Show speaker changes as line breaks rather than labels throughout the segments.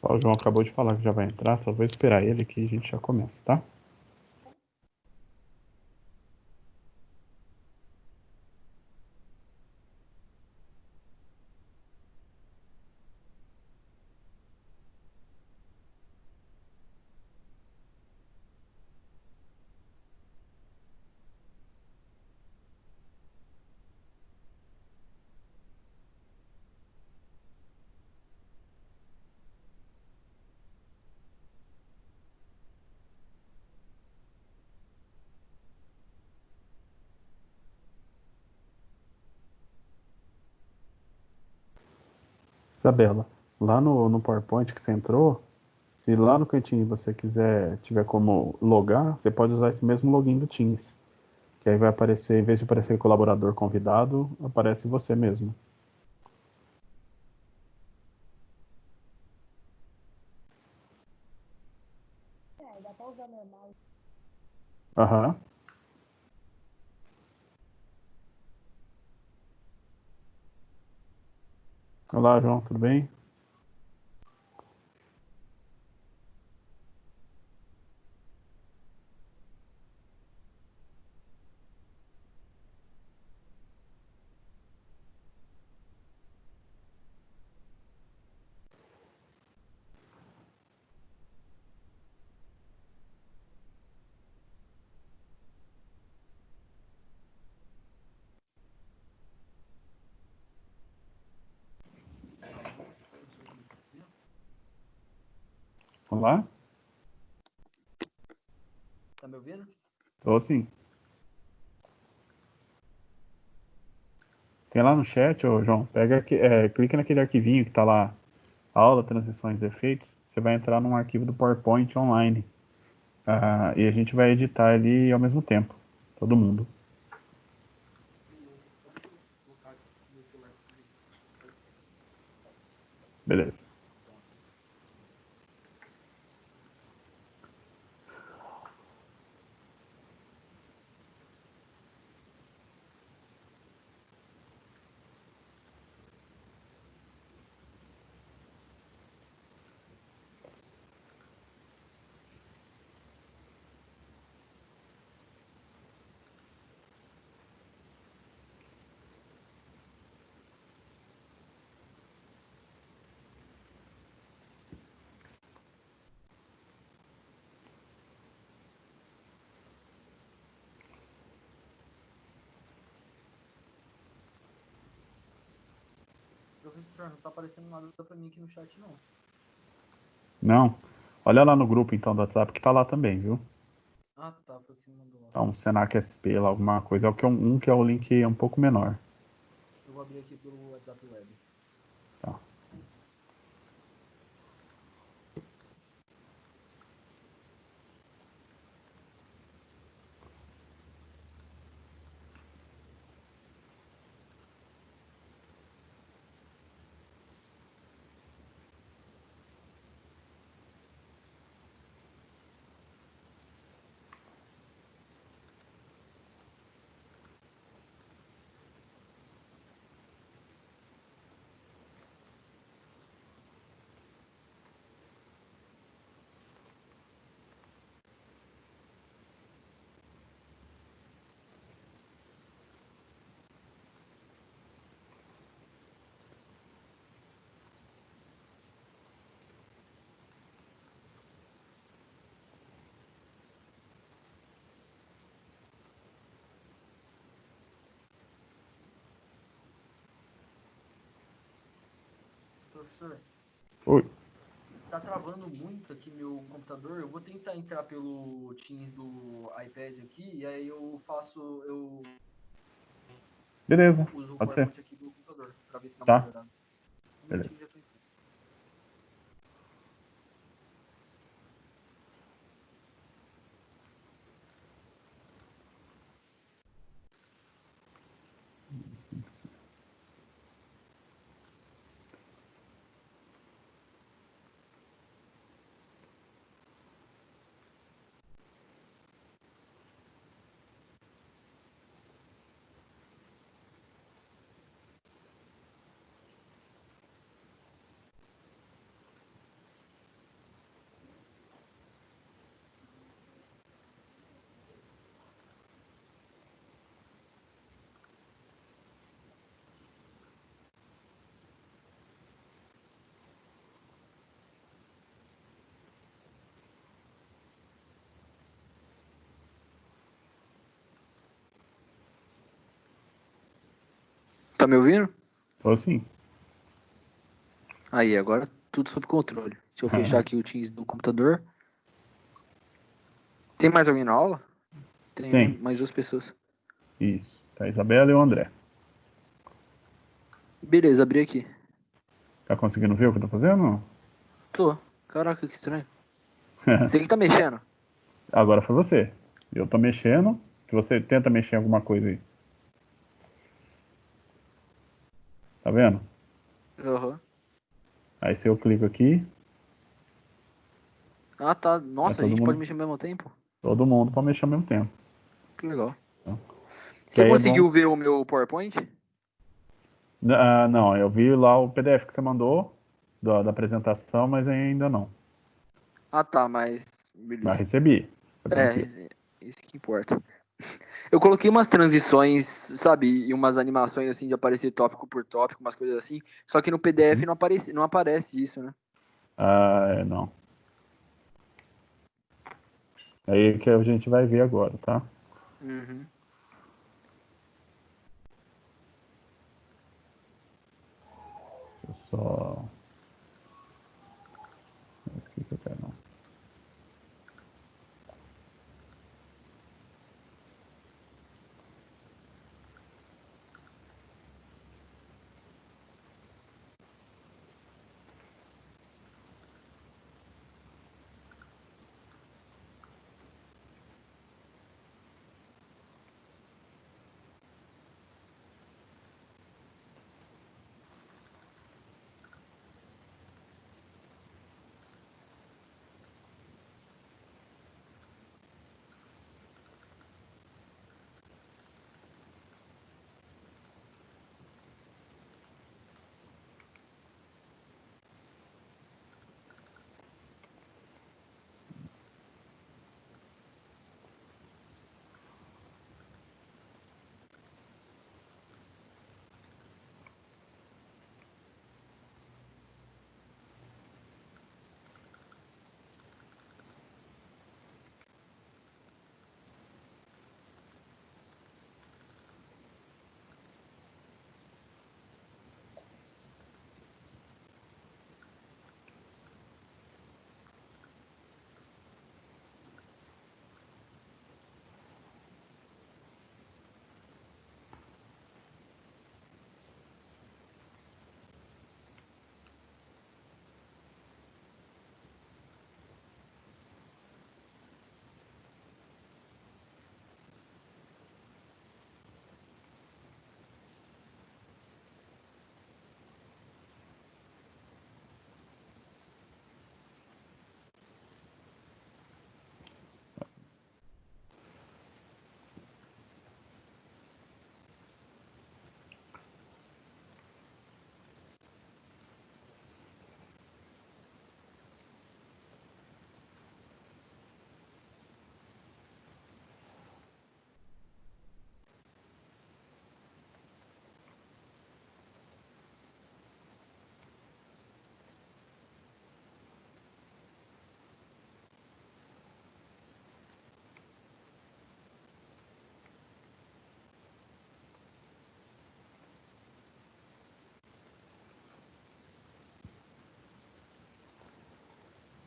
Ó, o João acabou de falar que já vai entrar, só vou esperar ele que a gente já começa, tá? Isabela, lá no PowerPoint que você entrou, se lá no cantinho você tiver como logar, você pode usar esse mesmo login do Teams. Que aí vai aparecer, em vez de aparecer colaborador convidado, aparece você mesmo. Aham. Olá, João, tudo bem? Olá?
Tá me ouvindo?
Tô sim. Tem lá no chat, ô João, clica naquele arquivinho que tá lá, aula, transições e efeitos. Você vai entrar num arquivo do PowerPoint online. E a gente vai editar ele ao mesmo tempo. Todo mundo. Beleza.
Professor, não tá aparecendo nada pra mim aqui no chat, não.
Não? Olha lá no grupo então do WhatsApp que tá lá também, viu?
Ah, tá, foi o que você me mandou lá.
Tá um Senac SP lá, alguma coisa. É o que é um que é o link um pouco menor.
Eu vou abrir aqui pelo WhatsApp Web.
Tá.
Professor,
Oi.
tá travando muito aqui meu computador. Eu vou tentar entrar pelo Teams do iPad aqui e aí eu
Beleza,
uso o
pode ser.
PowerPoint aqui do computador pra ver se dá uma
Tá?
melhorada. Um minutinho
Beleza.
e já tô entrando.
Tá me ouvindo?
Tô sim.
Aí, agora tudo sob controle. Deixa eu fechar aqui o Teams do computador. Tem mais alguém na aula? Tem, né?
Tem.
Mais 2 pessoas.
Isso. Tá a Isabela e o André.
Beleza, abri aqui.
Tá conseguindo ver o que eu tô fazendo?
Tô. Caraca, que estranho. Você que tá mexendo?
Agora foi você. Eu tô mexendo. Se você tenta mexer em alguma coisa aí. Tá vendo?
Aham.
Aí se eu clico aqui,
Ah, tá.
é
Nossa, a gente pode mexer ao mesmo tempo?
todo mundo pode mexer ao mesmo tempo.
Que legal.
Então, que
Você
aí é
conseguiu
bom.
ver o meu PowerPoint?
Não, eu vi lá o PDF que você mandou da apresentação, mas ainda não.
Ah, tá, mas...
Mas
Beleza.
recebi. Fica tranquilo.
Isso que importa. Eu coloquei umas transições, sabe? E umas animações, assim, de aparecer tópico por tópico, umas coisas assim. Só que no PDF não aparece isso, né?
Não. Aí que a gente vai ver agora, tá?
Uhum.
Eu só... Esse aqui que eu quero, não.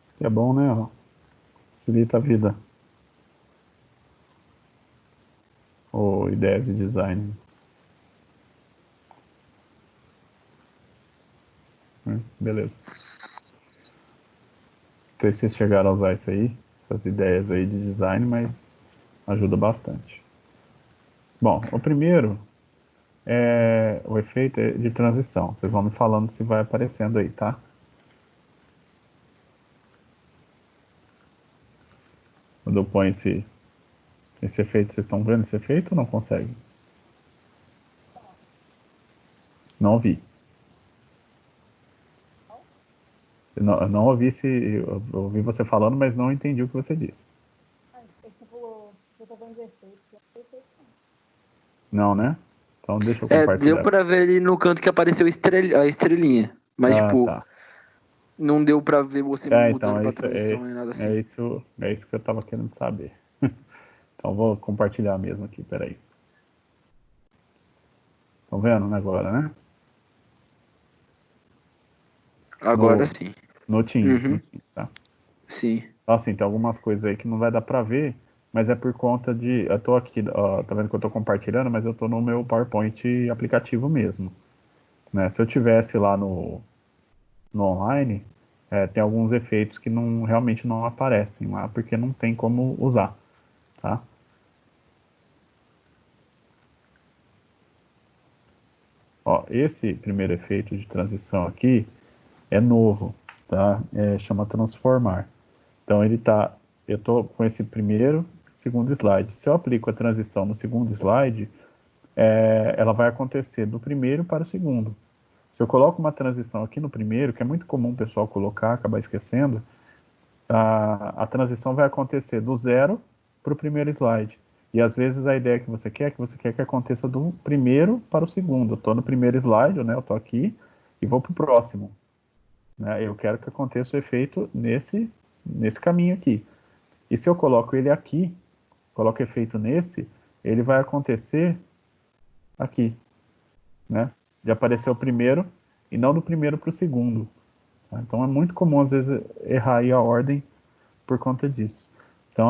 Isso que é bom, né? Ó. Facilita a vida. Ou ideias de design. Beleza. Não sei se vocês chegaram a usar isso aí, essas ideias aí de design, mas ajuda bastante. Bom, o primeiro é o efeito de transição. Vocês vão me falando se vai aparecendo aí, tá? Quando eu ponho esse efeito, vocês estão vendo esse efeito ou não conseguem? Não ouvi. Eu não ouvi eu ouvi você falando, mas não entendi o que você disse.
Você falou, eu tô vendo efeito.
Não, né? Então deixa eu
Deu
compartilhar.
pra ver ali no canto que apareceu a estrelinha. Mas, tipo,
Tá.
não deu pra ver você mudando
Então
pra transição nem nada assim.
é isso que eu tava querendo saber. Então vou compartilhar mesmo aqui, peraí. Estão vendo agora, né?
Agora sim.
No Teams,
Uhum.
tá?
Sim.
Então, assim, tem algumas coisas aí que não vai dar para ver, mas é por conta de... Eu tô aqui, ó, tá vendo que eu tô compartilhando, mas eu tô no meu PowerPoint aplicativo mesmo, né? Se eu tivesse lá no online, tem alguns efeitos que realmente não aparecem lá, porque não tem como usar, tá? Ó, esse primeiro efeito de transição aqui é novo, tá? Chama transformar. Então eu tô com esse primeiro, segundo slide. Se eu aplico a transição no segundo slide, ela vai acontecer do primeiro para o segundo. Se eu coloco uma transição aqui no primeiro, que é muito comum o pessoal colocar, acabar esquecendo, a transição vai acontecer do zero para o primeiro slide. E às vezes a ideia que você quer é que aconteça do primeiro para o segundo. Eu estou no primeiro slide, né? Eu estou aqui e vou para o próximo, né? Eu quero que aconteça o efeito nesse caminho aqui. E se eu coloco ele aqui, coloco efeito nesse, ele vai acontecer aqui, né? De aparecer o primeiro e não do primeiro para o segundo. Tá? Então é muito comum às vezes errar aí a ordem por conta disso. Então,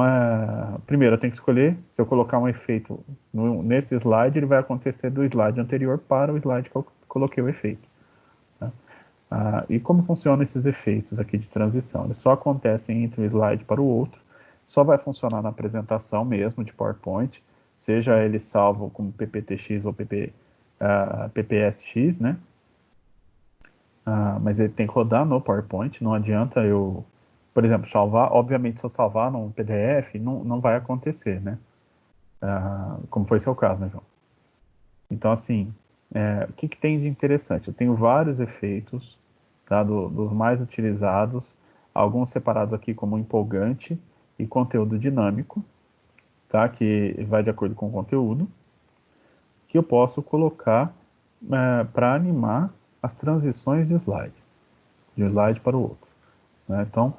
primeiro eu tenho que escolher, se eu colocar um efeito nesse slide, ele vai acontecer do slide anterior para o slide que eu coloquei o efeito. Tá? E como funcionam esses efeitos aqui de transição? Eles só acontecem entre um slide para o outro, só vai funcionar na apresentação mesmo de PowerPoint, seja ele salvo como PPTX ou PPSX, né? Mas ele tem que rodar no PowerPoint, não adianta eu, por exemplo, salvar. Obviamente, se eu salvar num PDF, não vai acontecer, né? Como foi seu caso, né, João? Então, assim, o que tem de interessante? Eu tenho vários efeitos, tá, dos mais utilizados, alguns separados aqui como empolgante e conteúdo dinâmico, tá, que vai de acordo com o conteúdo, que eu posso colocar para animar as transições de um slide para o outro. Né? Então,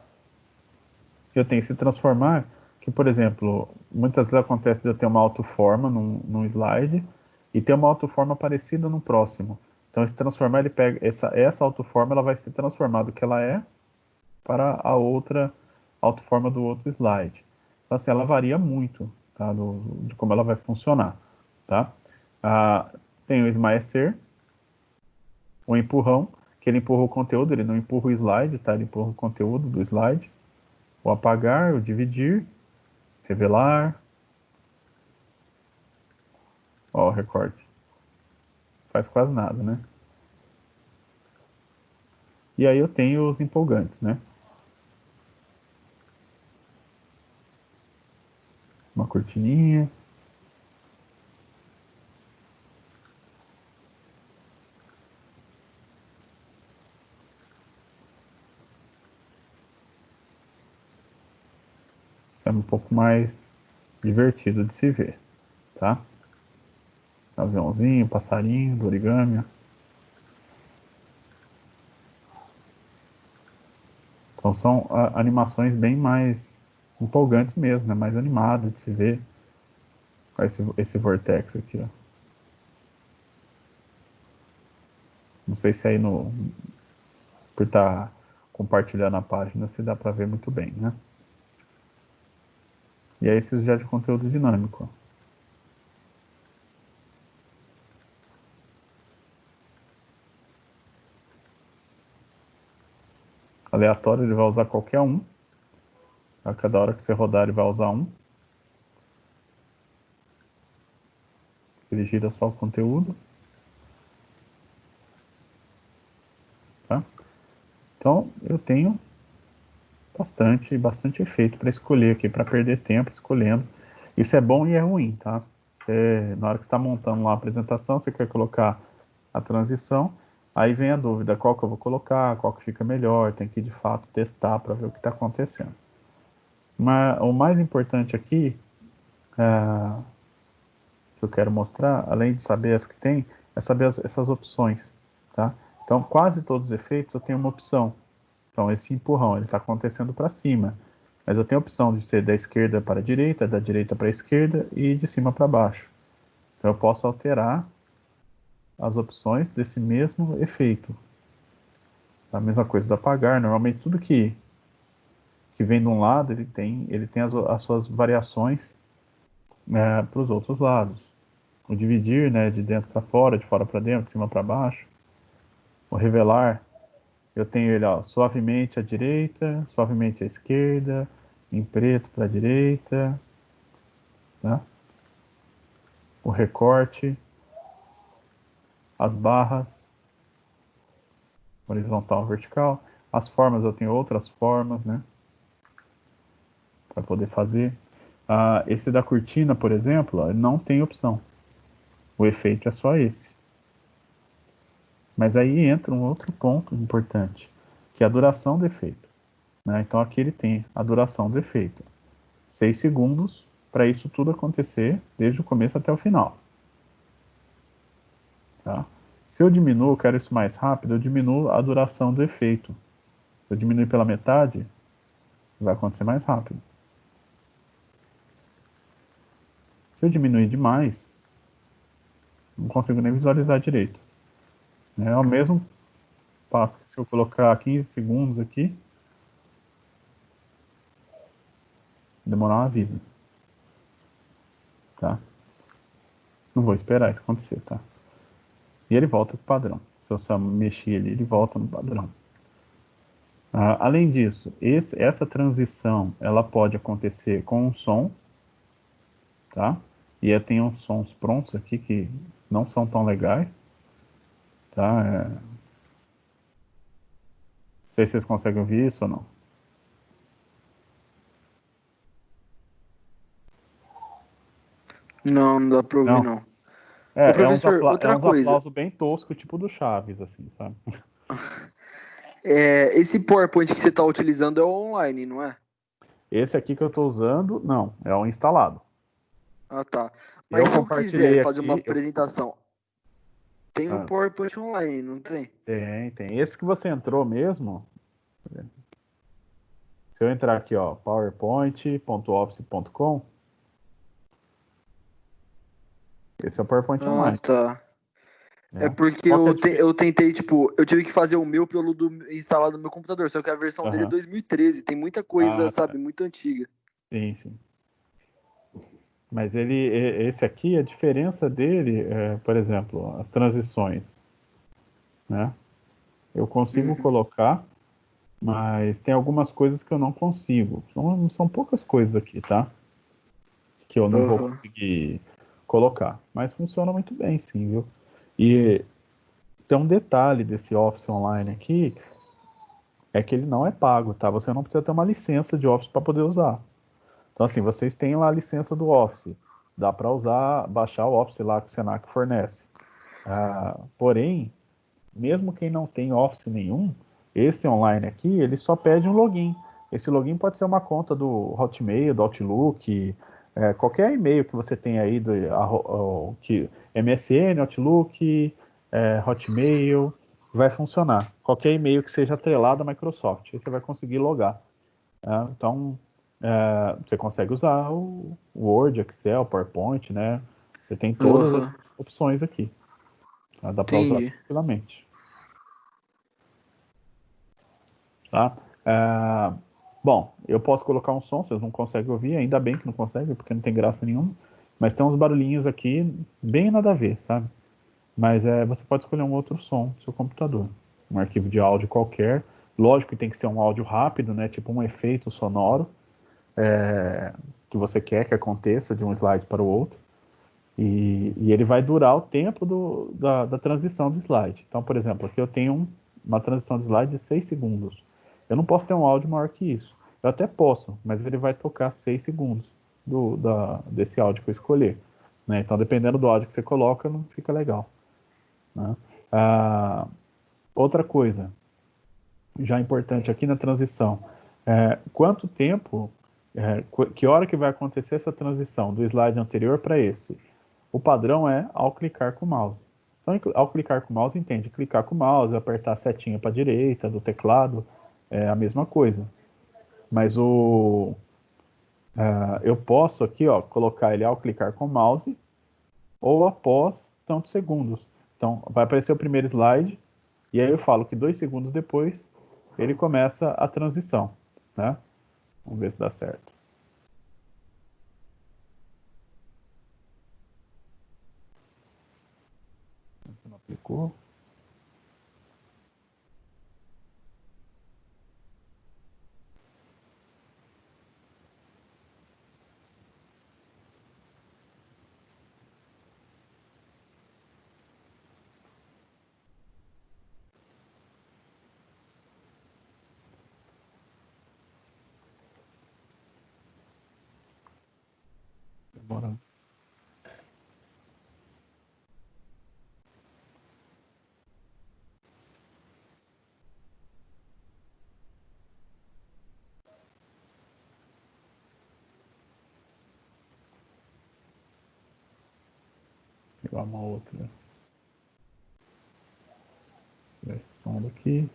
eu tenho que se transformar, que, por exemplo, muitas vezes acontece de eu ter uma autoforma num slide e ter uma autoforma parecida no próximo. Então, se transformar, ele pega essa autoforma, ela vai ser transformada do que ela é para a outra autoforma do outro slide. Então, assim, ela varia muito, tá, de como ela vai funcionar, tá? Tem o esmaecer, o empurrão, que ele empurra o conteúdo, ele não empurra o slide, tá? Ele empurra o conteúdo do slide. O apagar, o dividir, revelar. Ó, o recorte. Faz quase nada, né? E aí eu tenho os empolgantes, né? Uma cortininha. Isso é um pouco mais divertido de se ver, tá? Aviãozinho, passarinho, do origami. Então são animações bem mais empolgantes mesmo, né? Mais animadas de se ver. Olha esse vortex aqui, ó. Não sei se aí por estar compartilhando a página se dá para ver muito bem, né? E aí esses já de conteúdo dinâmico, ó. Aleatório, ele vai usar qualquer um. A cada hora que você rodar, ele vai usar um. Ele gira só o conteúdo. Tá? Então, eu tenho bastante efeito para escolher aqui, para perder tempo escolhendo. Isso é bom e é ruim, tá? Na hora que você está montando lá a apresentação, você quer colocar a transição, aí vem a dúvida, qual que eu vou colocar, qual que fica melhor, tem que de fato testar para ver o que está acontecendo. Mas o mais importante aqui, que eu quero mostrar, além de saber as que tem, é saber essas opções, tá? Então, quase todos os efeitos eu tenho uma opção. Então, esse empurrão, ele está acontecendo para cima, mas eu tenho a opção de ser da esquerda para a direita, da direita para a esquerda e de cima para baixo. Então, eu posso alterar as opções desse mesmo efeito. A mesma coisa do apagar. Normalmente tudo que vem de um lado, ele tem as suas variações para os outros lados. O dividir, né, de dentro para fora, de fora para dentro, de cima para baixo. O revelar, eu tenho ele suavemente à direita, suavemente à esquerda, em preto para a direita. Tá? O recorte, as barras, horizontal, vertical. As formas, eu tenho outras formas, né, para poder fazer. Esse da cortina, por exemplo, não tem opção. O efeito é só esse. Mas aí entra um outro ponto importante, que é a duração do efeito. Né? Então aqui ele tem a duração do efeito. 6 segundos para isso tudo acontecer, desde o começo até o final. Tá? Se eu diminuo, eu quero isso mais rápido, eu diminuo a duração do efeito. Se eu diminuir pela metade, vai acontecer mais rápido. Se eu diminuir demais, não consigo nem visualizar direito. É o mesmo passo que se eu colocar 15 segundos aqui, demorar uma vida. Tá? Não vou esperar isso acontecer, tá? E ele volta pro padrão. Se eu só mexer ele volta no padrão. Além disso, essa transição, ela pode acontecer com um som, tá? E tem uns sons prontos aqui que não são tão legais, tá? Não sei se vocês conseguem ouvir isso ou não.
Não, não dá pra ouvir,
Não?
não. Ô, professor,
É
outra
uns
coisa.
aplausos bem toscos, tipo do Chaves, assim, sabe?
Esse PowerPoint que você está utilizando é online, não é?
Esse aqui que eu estou usando, não, é o instalado.
Ah, tá.
Eu
Mas se eu
compartilhei
quiser fazer uma
aqui,
apresentação, tem o
ah,
PowerPoint online, não tem?
tem. Esse que você entrou mesmo, se eu entrar aqui, ó, powerpoint.office.com, esse é o PowerPoint
Ah,
online.
tá. É
Né?
porque
Qual que é a diferença?
eu tentei, tipo, eu tive que fazer o meu pelo instalado no meu computador, só que a versão dele é
Aham.
2013, tem muita coisa,
Tá.
sabe, muito antiga.
Sim, sim. Mas esse aqui, a diferença dele por exemplo, as transições, né? Eu consigo
Uhum.
colocar, mas tem algumas coisas que eu não consigo. São poucas coisas aqui, tá? Que eu não vou
Aham.
conseguir colocar. Mas funciona muito bem, sim, viu? E tem um detalhe desse Office Online aqui, é que ele não é pago, tá? Você não precisa ter uma licença de Office para poder usar. Então, assim, vocês têm lá a licença do Office. Dá para usar, baixar o Office lá que o Senac fornece. Porém, mesmo quem não tem Office nenhum, esse online aqui, ele só pede um login. Esse login pode ser uma conta do Hotmail, do Outlook, qualquer e-mail que você tem aí, MSN, Outlook, Hotmail, vai funcionar. Qualquer e-mail que seja atrelado à Microsoft, aí você vai conseguir logar. Então, você consegue usar o Word, Excel, PowerPoint, né? Você tem todas
Aham.
essas opções aqui. Tá? Dá para usar
Entendi.
tranquilamente. Tá? Bom, eu posso colocar um som, vocês não conseguem ouvir, ainda bem que não conseguem, porque não tem graça nenhuma. Mas tem uns barulhinhos aqui, bem nada a ver, sabe? Mas você pode escolher um outro som do seu computador. Um arquivo de áudio qualquer. Lógico que tem que ser um áudio rápido, né? Tipo um efeito sonoro que você quer que aconteça de um slide para o outro. E ele vai durar o tempo da transição do slide. Então, por exemplo, aqui eu tenho uma transição de slide de 6 segundos. Eu não posso ter um áudio maior que isso. Eu até posso, mas ele vai tocar 6 segundos desse áudio que eu escolher. Né? Então, dependendo do áudio que você coloca, não fica legal. Né? Outra coisa, já importante aqui na transição, quanto tempo, que hora que vai acontecer essa transição do slide anterior para esse? O padrão é ao clicar com o mouse. Então, ao clicar com o mouse, entende? Clicar com o mouse, apertar a setinha para a direita do teclado, é a mesma coisa. Mas eu posso aqui, ó, colocar ele ao clicar com o mouse ou após tantos segundos. Então, vai aparecer o primeiro slide, e aí eu falo que 2 segundos depois, ele começa a transição, né? Vamos ver se dá certo. Não aplicou. Demora. Pegar uma outra versão daqui.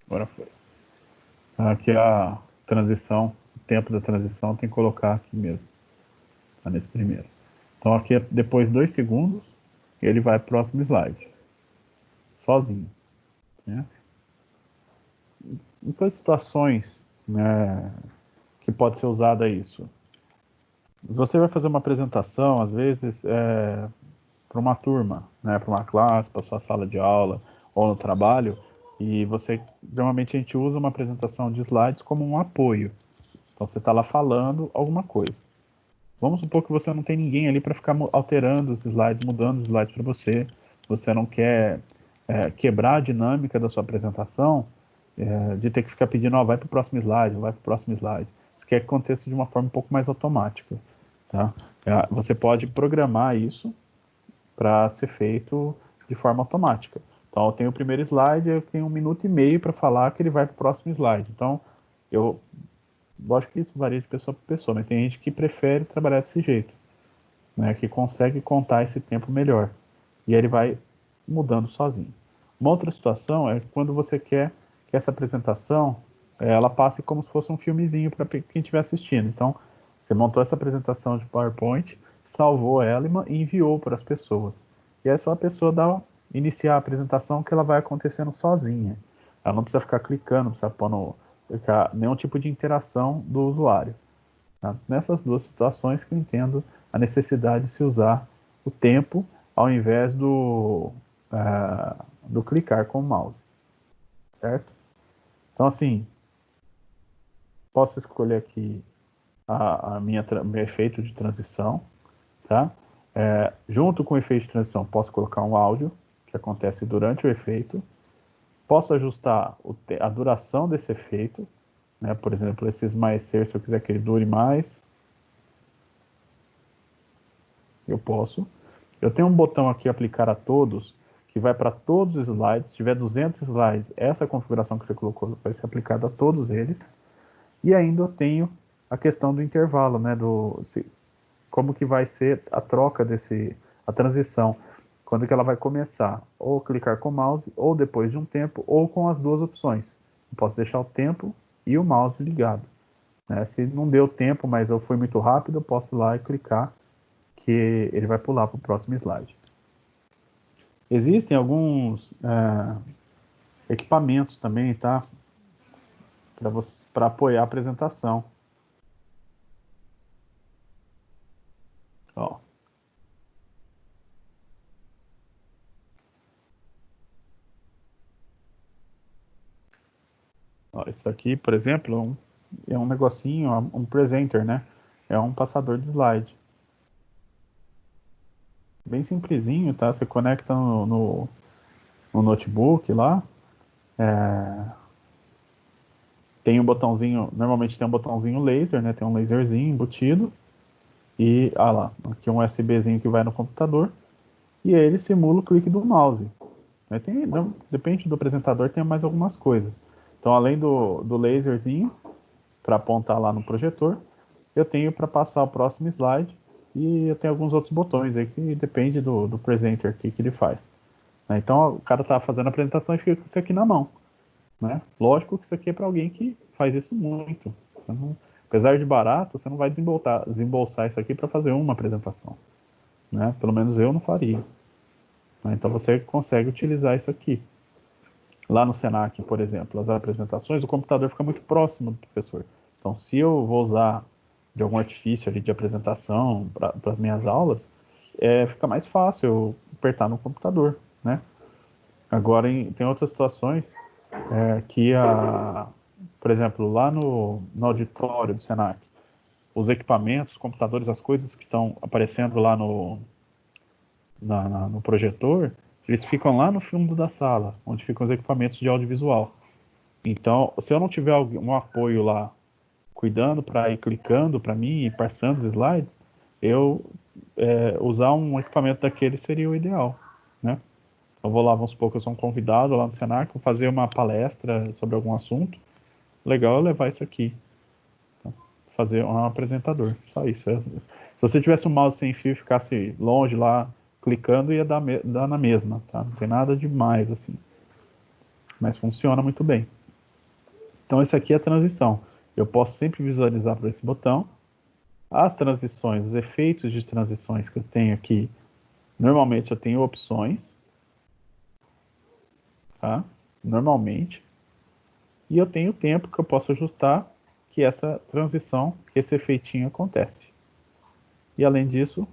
Agora foi. Aqui a transição, o tempo da transição tem que colocar aqui mesmo. Tá nesse primeiro. Então aqui depois de 2 segundos, ele vai para o próximo slide. Sozinho. Né? Em quais situações, né, que pode ser usada isso? Você vai fazer uma apresentação, às vezes, para uma turma, né, para uma classe, para sua sala de aula ou no trabalho, e normalmente a gente usa uma apresentação de slides como um apoio. Então você está lá falando alguma coisa. Vamos supor que você não tem ninguém ali para ficar alterando os slides, mudando os slides para você. Você não quer quebrar a dinâmica da sua apresentação, de ter que ficar pedindo, vai para o próximo slide, vai para o próximo slide. Você quer que aconteça de uma forma um pouco mais automática. Tá? Você pode programar isso para ser feito de forma automática. Então, eu tenho o primeiro slide, eu tenho 1 minuto e meio para falar que ele vai para o próximo slide. Então, lógico que isso varia de pessoa para pessoa, mas tem gente que prefere trabalhar desse jeito, né, que consegue contar esse tempo melhor. E aí ele vai mudando sozinho. Uma outra situação é quando você quer que essa apresentação ela passe como se fosse um filmezinho para quem estiver assistindo. Então, você montou essa apresentação de PowerPoint, salvou ela e enviou para as pessoas. E é só a pessoa iniciar a apresentação que ela vai acontecendo sozinha. Ela não precisa ficar clicando, não precisa ficar nenhum tipo de interação do usuário. Tá? Nessas duas situações que eu entendo a necessidade de se usar o tempo ao invés do clicar com o mouse. Certo? Então, assim, posso escolher aqui meu efeito de transição. Tá? Junto com o efeito de transição, posso colocar um áudio que acontece durante o efeito. Posso ajustar a duração desse efeito. Né? Por exemplo, esse esmaecer, se eu quiser que ele dure mais, eu posso. Eu tenho um botão aqui, aplicar a todos, que vai para todos os slides. Se tiver 200 slides, essa configuração que você colocou vai ser aplicada a todos eles. E ainda eu tenho a questão do intervalo, né? Como que vai ser a troca a transição. Quando que ela vai começar? Ou clicar com o mouse, ou depois de um tempo, ou com as duas opções. Eu posso deixar o tempo e o mouse ligado. Né? Se não deu tempo, mas eu fui muito rápido, eu posso ir lá e clicar, que ele vai pular para o próximo slide. Existem alguns equipamentos também, tá? Para apoiar a apresentação. Ó. Ó, isso aqui, por exemplo, é um negocinho, um presenter, né? É um passador de slide. Bem simplesinho, tá? Você conecta no notebook lá. Tem um botãozinho, normalmente tem um botãozinho laser, né? Tem um laserzinho embutido. E, lá, aqui um USBzinho que vai no computador. E aí ele simula o clique do mouse. Depende do apresentador, tem mais algumas coisas. Então, além do laserzinho, para apontar lá no projetor, eu tenho para passar o próximo slide e eu tenho alguns outros botões aí que depende do presenter aqui que ele faz. Né? Então o cara tá fazendo a apresentação e fica com isso aqui na mão. Né? Lógico que isso aqui é para alguém que faz isso muito. Então, apesar de barato, você não vai desembolsar isso aqui para fazer uma apresentação. Né? Pelo menos eu não faria. Né? Então você consegue utilizar isso aqui. Lá no Senac, por exemplo, as apresentações, o computador fica muito próximo do professor. Então, se eu vou usar de algum artifício ali de apresentação para as minhas aulas, fica mais fácil eu apertar no computador, né? Agora, tem outras situações que, por exemplo, lá no auditório do Senac, os equipamentos, os computadores, as coisas que estão aparecendo lá no projetor, eles ficam lá no fundo da sala, onde ficam os equipamentos de audiovisual. Então, se eu não tiver um apoio lá, cuidando para ir clicando para mim e passando os slides, eu usar um equipamento daquele seria o ideal, né? Eu vou lá, vamos supor que eu sou um convidado lá no Senac, vou fazer uma palestra sobre algum assunto. Legal eu levar isso aqui. Então, fazer um apresentador, só isso. Se você tivesse um mouse sem fio e ficasse longe lá, clicando, ia dar na mesma, tá? Não tem nada demais, assim. Mas funciona muito bem. Então, esse aqui é a transição. Eu posso sempre visualizar por esse botão. As transições, os efeitos de transições que eu tenho aqui, normalmente eu tenho opções, tá? Normalmente. E eu tenho o tempo que eu posso ajustar que essa transição, que esse efeitinho acontece. E além disso,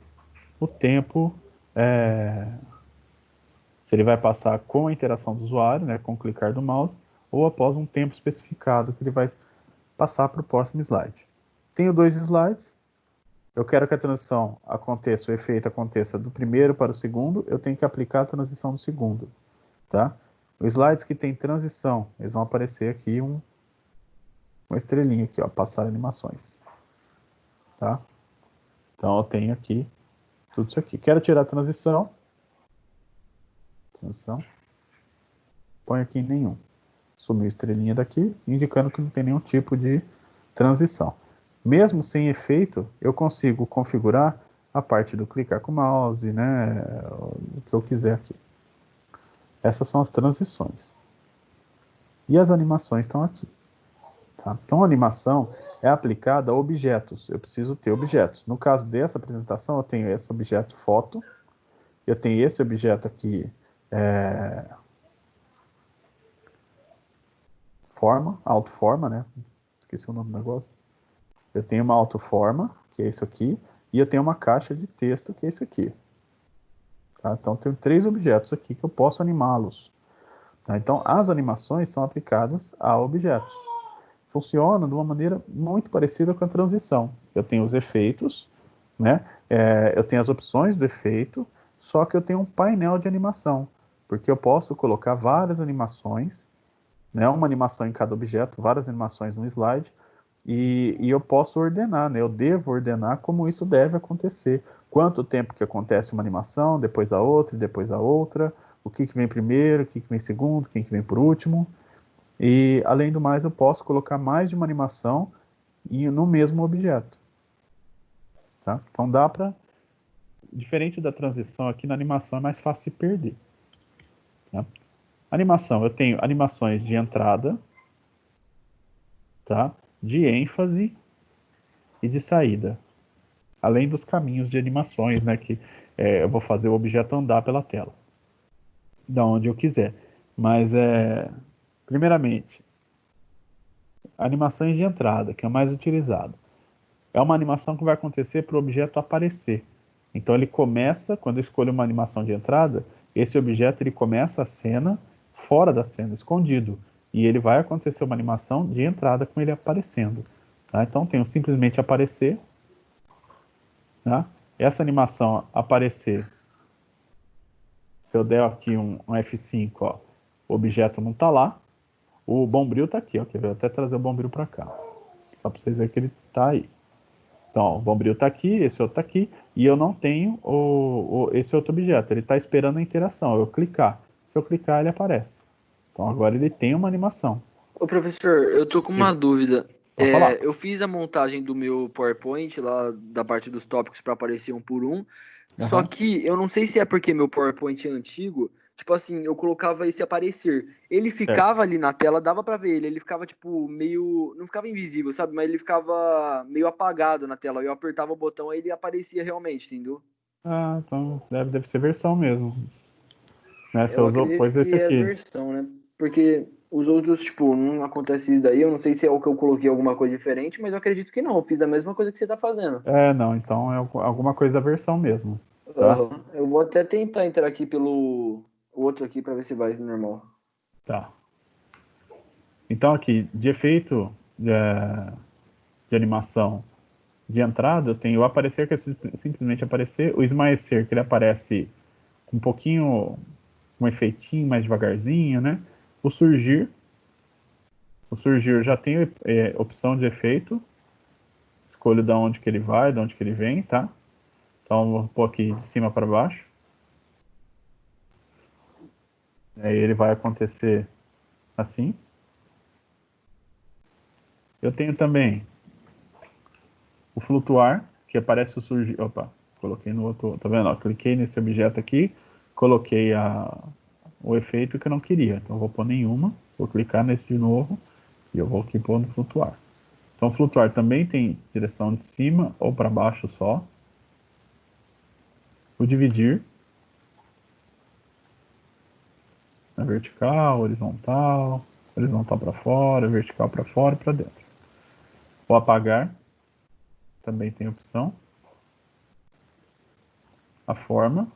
o tempo, se ele vai passar com a interação do usuário, né, com o clicar do mouse, ou após um tempo especificado que ele vai passar para o próximo slide. Tenho 2 slides. Eu quero que a transição aconteça, o efeito aconteça do primeiro para o segundo, eu tenho que aplicar a transição do segundo, tá? Os slides que tem transição, eles vão aparecer aqui uma estrelinha aqui, ó, passar animações, tá? Então eu tenho aqui tudo isso aqui. Quero tirar a transição, põe aqui em nenhum. Sumiu a estrelinha daqui, indicando que não tem nenhum tipo de transição. Mesmo sem efeito, eu consigo configurar a parte do clicar com o mouse, né, o que eu quiser aqui. Essas são as transições. E as animações estão aqui. Tá? Então, a animação é aplicada a objetos. Eu preciso ter objetos. No caso dessa apresentação, eu tenho esse objeto foto, eu tenho esse objeto aqui, forma, autoforma, né? Esqueci o nome do negócio. Eu tenho uma autoforma, que é isso aqui, e eu tenho uma caixa de texto, que é isso aqui. Tá? Então, eu tenho 3 objetos aqui que eu posso animá-los. Tá? Então, as animações são aplicadas a objetos. Funciona de uma maneira muito parecida com a transição. Eu tenho os efeitos, né? Eu tenho as opções do efeito, só que eu tenho um painel de animação, porque eu posso colocar várias animações, né? Uma animação em cada objeto, várias animações no slide, e eu posso ordenar, né? Eu devo ordenar como isso deve acontecer. Quanto tempo que acontece uma animação, depois a outra, e depois a outra, o que vem primeiro, o que vem segundo, quem que vem por último. E, além do mais, eu posso colocar mais de uma animação no mesmo objeto. Tá? Então, dá para... Diferente da transição aqui, na animação é mais fácil se perder. Tá? Animação, eu tenho animações de entrada, tá? De ênfase e de saída. Além dos caminhos de animações, né? Que eu vou fazer o objeto andar pela tela. Da onde eu quiser. Mas, primeiramente, animações de entrada, que é o mais utilizado. É uma animação que vai acontecer para o objeto aparecer. Então ele começa, quando eu escolho uma animação de entrada, esse objeto ele começa a cena fora da cena, escondido. E ele vai acontecer uma animação de entrada com ele aparecendo. Tá? Então tem o simplesmente aparecer. Tá? Essa animação aparecer, se eu der aqui um F5, ó, o objeto não está lá. O Bombril está aqui, ó. Quer ver? Eu vou até trazer o Bombril para cá. Só para vocês verem que ele está aí. Então, o Bombril está aqui, esse outro está aqui, e eu não tenho esse outro objeto. Ele está esperando a interação. Eu clicar. Se eu clicar, ele aparece. Então, agora ele tem uma animação.
Ô, professor, eu tô com uma dúvida.
Pode falar.
Eu fiz a montagem do meu PowerPoint lá da parte dos tópicos para aparecer um por um. Só
Aham.
que eu não sei se é porque meu PowerPoint é antigo. Tipo assim, eu colocava esse aparecer. Ele
Certo.
ficava ali na tela, dava pra ver ele. Ele ficava, tipo, meio. Não ficava invisível, sabe? Mas ele ficava meio apagado na tela. Eu apertava o botão e ele aparecia realmente, entendeu?
Ah, então deve ser versão mesmo. Né? Você
Eu
usou,
acredito
pôs esse
que é
aqui.
versão, né? Porque os outros, tipo, não acontece isso daí. Eu não sei se é o que eu coloquei alguma coisa diferente, mas eu acredito que não. Eu fiz a mesma coisa que você tá fazendo.
Não, então é alguma coisa da versão mesmo, tá?
Aham. Eu vou até tentar entrar aqui pelo outro aqui pra ver se vai normal.
Tá. Então aqui, de efeito de animação de entrada, eu tenho o aparecer, que é simplesmente aparecer, o esmaecer, que ele aparece um pouquinho, um efeitinho mais devagarzinho, né? O surgir, eu já tenho opção de efeito, escolho de onde que ele vai, de onde que ele vem, tá? Então vou pôr aqui de cima para baixo. Aí ele vai acontecer assim. Eu tenho também o flutuar, que aparece o surgir. Opa, coloquei no outro. Tá vendo? Ó, cliquei nesse objeto aqui, coloquei o efeito que eu não queria. Então eu vou pôr nenhuma. Vou clicar nesse de novo e eu vou aqui pôr no flutuar. Então flutuar também tem direção de cima ou para baixo só. O dividir na vertical, horizontal, horizontal para fora, vertical para fora e para dentro. O apagar também tem opção. A forma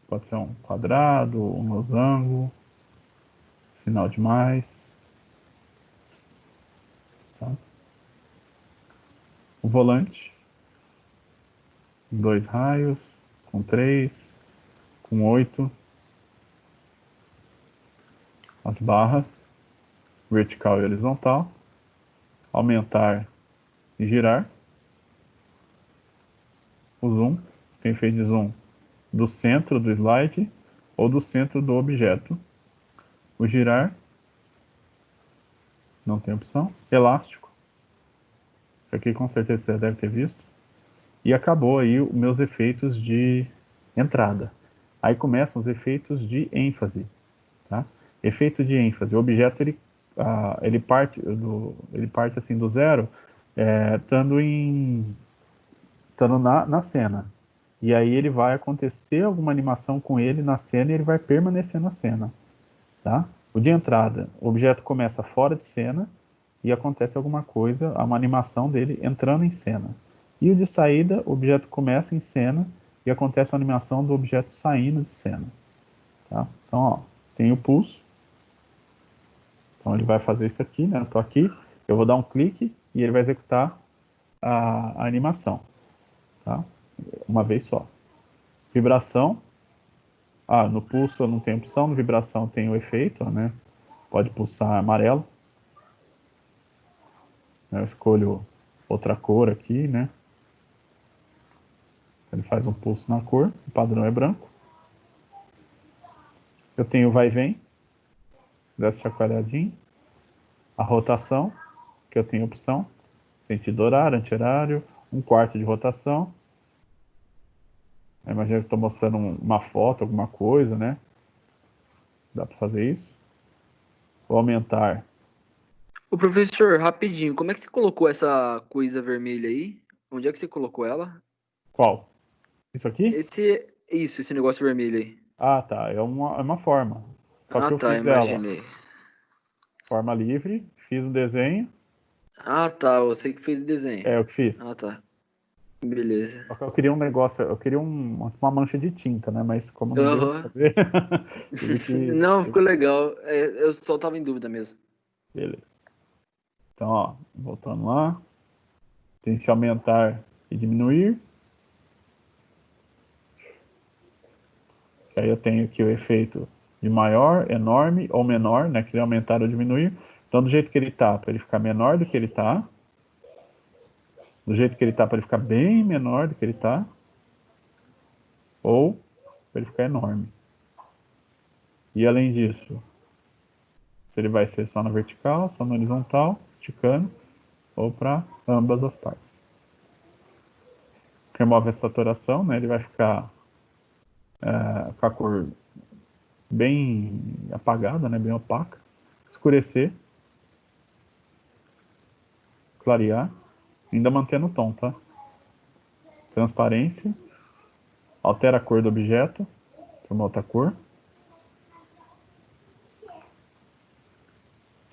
pode ser um quadrado, um losango, sinal de mais. Tá? O volante, com 2 raios, com 3, com 8. As barras, vertical e horizontal. Aumentar e girar. O zoom, tem efeito de zoom do centro do slide ou do centro do objeto. O girar, não tem opção. Elástico, isso aqui com certeza você deve ter visto. E acabou aí os meus efeitos de entrada. Aí começam os efeitos de ênfase. Tá? Efeito de ênfase. O objeto ele parte assim do zero, estando na cena. E aí ele vai acontecer alguma animação com ele na cena e ele vai permanecer na cena. Tá? O de entrada, o objeto começa fora de cena e acontece alguma coisa, uma animação dele entrando em cena. E o de saída, o objeto começa em cena e acontece a animação do objeto saindo de cena. Tá? Então, ó, tem o pulso. Então ele vai fazer isso aqui, né? Eu tô aqui, eu vou dar um clique e ele vai executar a animação. Tá? Uma vez só. Vibração. No pulso eu não tenho opção, no vibração tem o efeito, né? Pode pulsar amarelo. Eu escolho outra cor aqui, né? Ele faz um pulso na cor, o padrão é branco. Eu tenho o vai e vem, desce chacoalhadinho. A rotação, que eu tenho opção, sentido horário, anti-horário, 1/4 de rotação. Imagina que estou mostrando uma foto, alguma coisa, né? Dá para fazer isso. Vou aumentar.
Ô, professor, rapidinho, como é que você colocou essa coisa vermelha aí? Onde é que você colocou ela?
Qual? Isso aqui?
Esse negócio vermelho aí.
Ah, tá. É uma forma. Só que
Ah,
eu
tá,
fiz ela
imaginei.
forma livre, fiz um desenho,
Ah, tá, você que fez o desenho.
é o que fiz.
Ah, tá. Beleza.
Só que eu queria um negócio, eu queria uma mancha de tinta, né? Mas como não deu pra
Aham.
fazer, tive que.
Não, ficou legal. Eu só tava em dúvida mesmo.
Beleza. Então, ó, voltando lá. Tem se aumentar e diminuir. Que aí eu tenho aqui o efeito de maior, enorme ou menor, né? Que ele aumentar ou diminuir. Então, do jeito que ele tá, para ele ficar menor do que ele tá. Do jeito que ele tá, para ele ficar bem menor do que ele tá. Ou para ele ficar enorme. E além disso, Se ele vai ser só na vertical, só na horizontal, esticando, ou para ambas as partes. Remove a saturação, né? Ele vai ficar com a cor bem apagada, né? Bem opaca. Escurecer. Clarear. Ainda mantendo o tom, tá? Transparência. Altera a cor do objeto para uma outra cor.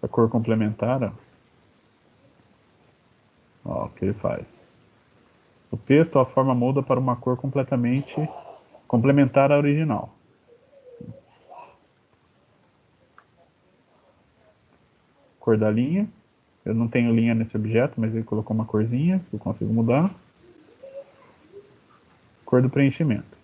A cor complementar, ó, o que ele faz. O texto, a forma muda para uma cor completamente complementar à original. Cor da linha. Eu não tenho linha nesse objeto, mas ele colocou uma corzinha que eu consigo mudar. Cor do preenchimento.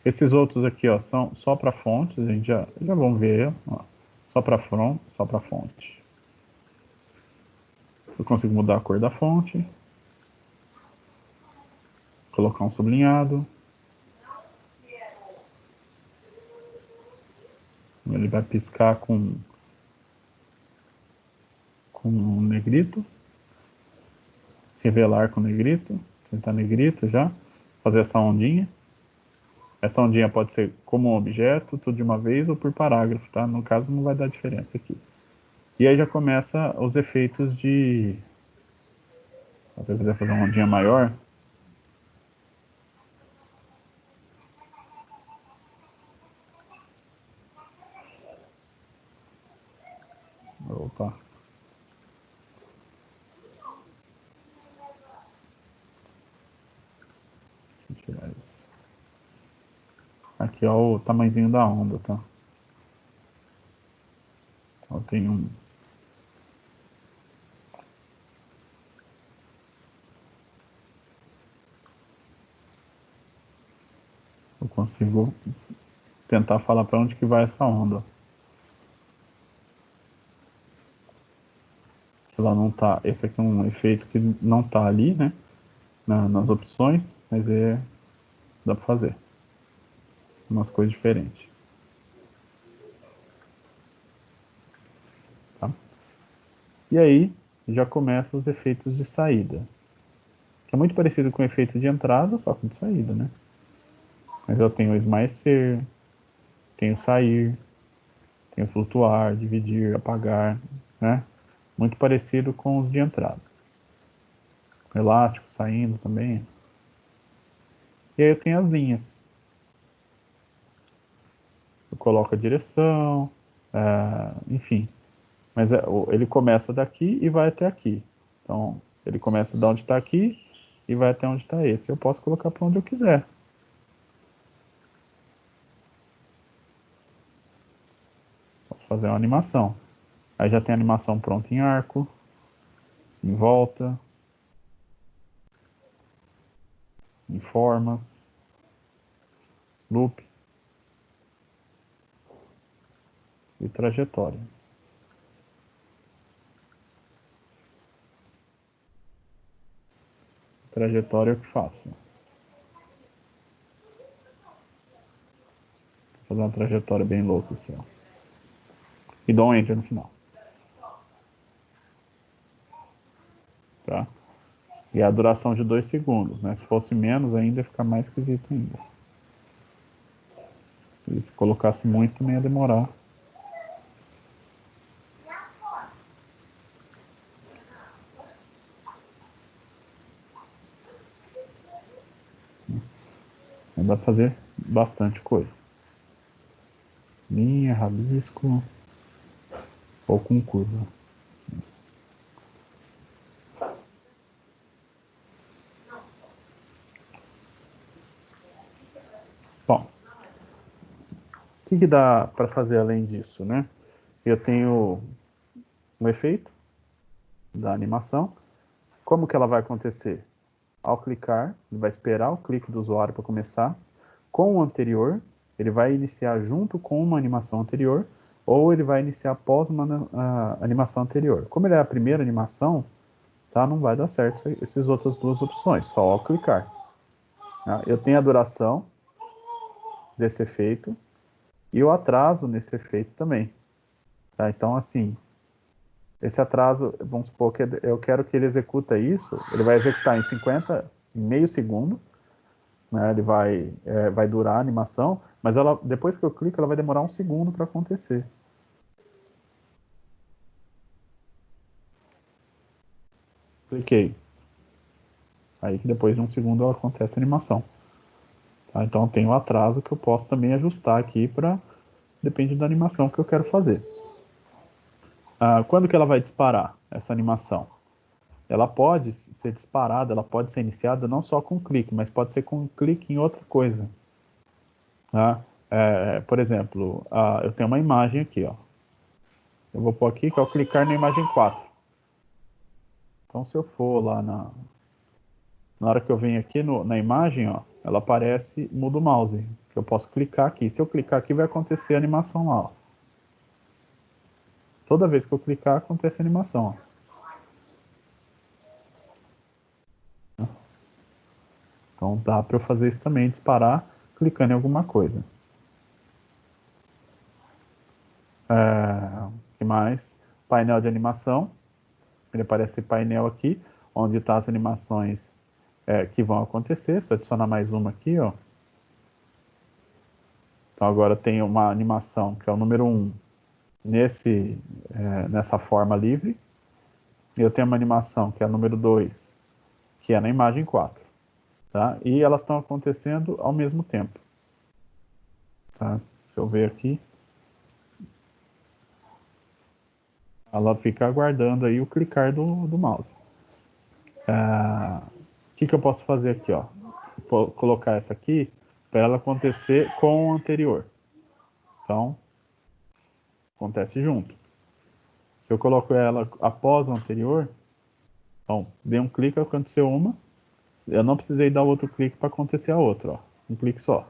Esses outros aqui, ó, são só para fontes, a gente já vamos ver, ó, só para fonte. Eu consigo mudar a cor da fonte, colocar um sublinhado. Ele vai piscar com um negrito, revelar com negrito, tentar negrito já, fazer essa ondinha. Essa ondinha pode ser como um objeto, tudo de uma vez, ou por parágrafo, tá? No caso não vai dar diferença aqui. E aí já começa os efeitos de... Se você quiser fazer uma ondinha maior... Opa. Deixa eu tirar isso. Aqui, ó, o tamanhozinho da onda, tá? Ó, tem um... Eu consigo tentar falar para onde que vai essa onda. Ela não tá... Esse aqui é um efeito que não tá ali, né? Nas opções, mas dá para fazer. Umas coisas diferentes. Tá? E aí, já começam os efeitos de saída. Que é muito parecido com o efeito de entrada, só que de saída, né? Mas eu tenho esmaecer, tenho sair, tenho flutuar, dividir, apagar, né? Muito parecido com os de entrada. Elástico saindo também. E aí eu tenho as linhas. Eu coloco a direção, enfim. Mas ele começa daqui e vai até aqui. Então, ele começa de onde está aqui e vai até onde está esse. Eu posso colocar para onde eu quiser. Posso fazer uma animação. Aí já tem a animação pronta em arco, em volta, em formas, loop e trajetória. Trajetória é o que faço. Vou fazer uma trajetória bem louca aqui, ó. E dou um enter no final. Tá? E a duração de 2 segundos, né? Se fosse menos ainda, fica mais esquisito ainda. E se colocasse muito, também ia demorar. Dá pra fazer bastante coisa. Linha, rabisco ou com curva. Bom, o que dá para fazer além disso, né? Eu tenho um efeito da animação. Como que ela vai acontecer? Ao clicar, ele vai esperar o clique do usuário para começar. Com o anterior, ele vai iniciar junto com uma animação anterior, ou ele vai iniciar após uma animação anterior. Como ele é a primeira animação, tá? Não vai dar certo essas outras duas opções, só ao clicar. Tá? Eu tenho a duração desse efeito e o atraso nesse efeito também. Tá? Então, assim, esse atraso, vamos supor que eu quero que ele executa isso, ele vai executar em meio segundo, né? Ele vai durar a animação, mas depois que eu clico, ela vai demorar 1 segundo para acontecer. Cliquei. Aí depois de 1 segundo acontece a animação. Tá? Então tem o atraso que eu posso também ajustar aqui depende da animação que eu quero fazer. Quando que ela vai disparar essa animação? Ela pode ser disparada, ela pode ser iniciada não só com clique, mas pode ser com um clique em outra coisa. Tá? Por exemplo, eu tenho uma imagem aqui, ó. Eu vou pôr aqui que é o clicar na imagem 4. Então se eu for lá na hora que eu venho aqui na imagem, ó, ela aparece, muda o mouse, que eu posso clicar aqui. Se eu clicar aqui vai acontecer a animação lá, ó. Toda vez que eu clicar acontece a animação, ó. Então dá para eu fazer isso também, disparar clicando em alguma coisa. O que mais? Painel de animação. Ele aparece painel aqui, onde está as animações que vão acontecer. Se eu adicionar mais uma aqui, ó. Então agora tem uma animação que é o número 1 nessa forma livre. Eu tenho uma animação que é a número 2, que é na imagem 4. Tá? E elas estão acontecendo ao mesmo tempo. Tá? Se eu ver aqui, ela fica aguardando aí o clicar do mouse. O que eu posso fazer aqui? Ó? Vou colocar essa aqui para ela acontecer com o anterior. Então, acontece junto. Se eu coloco ela após o anterior, então, dei um clique, aconteceu uma. Eu não precisei dar outro clique para acontecer a outra. Ó. Um clique só.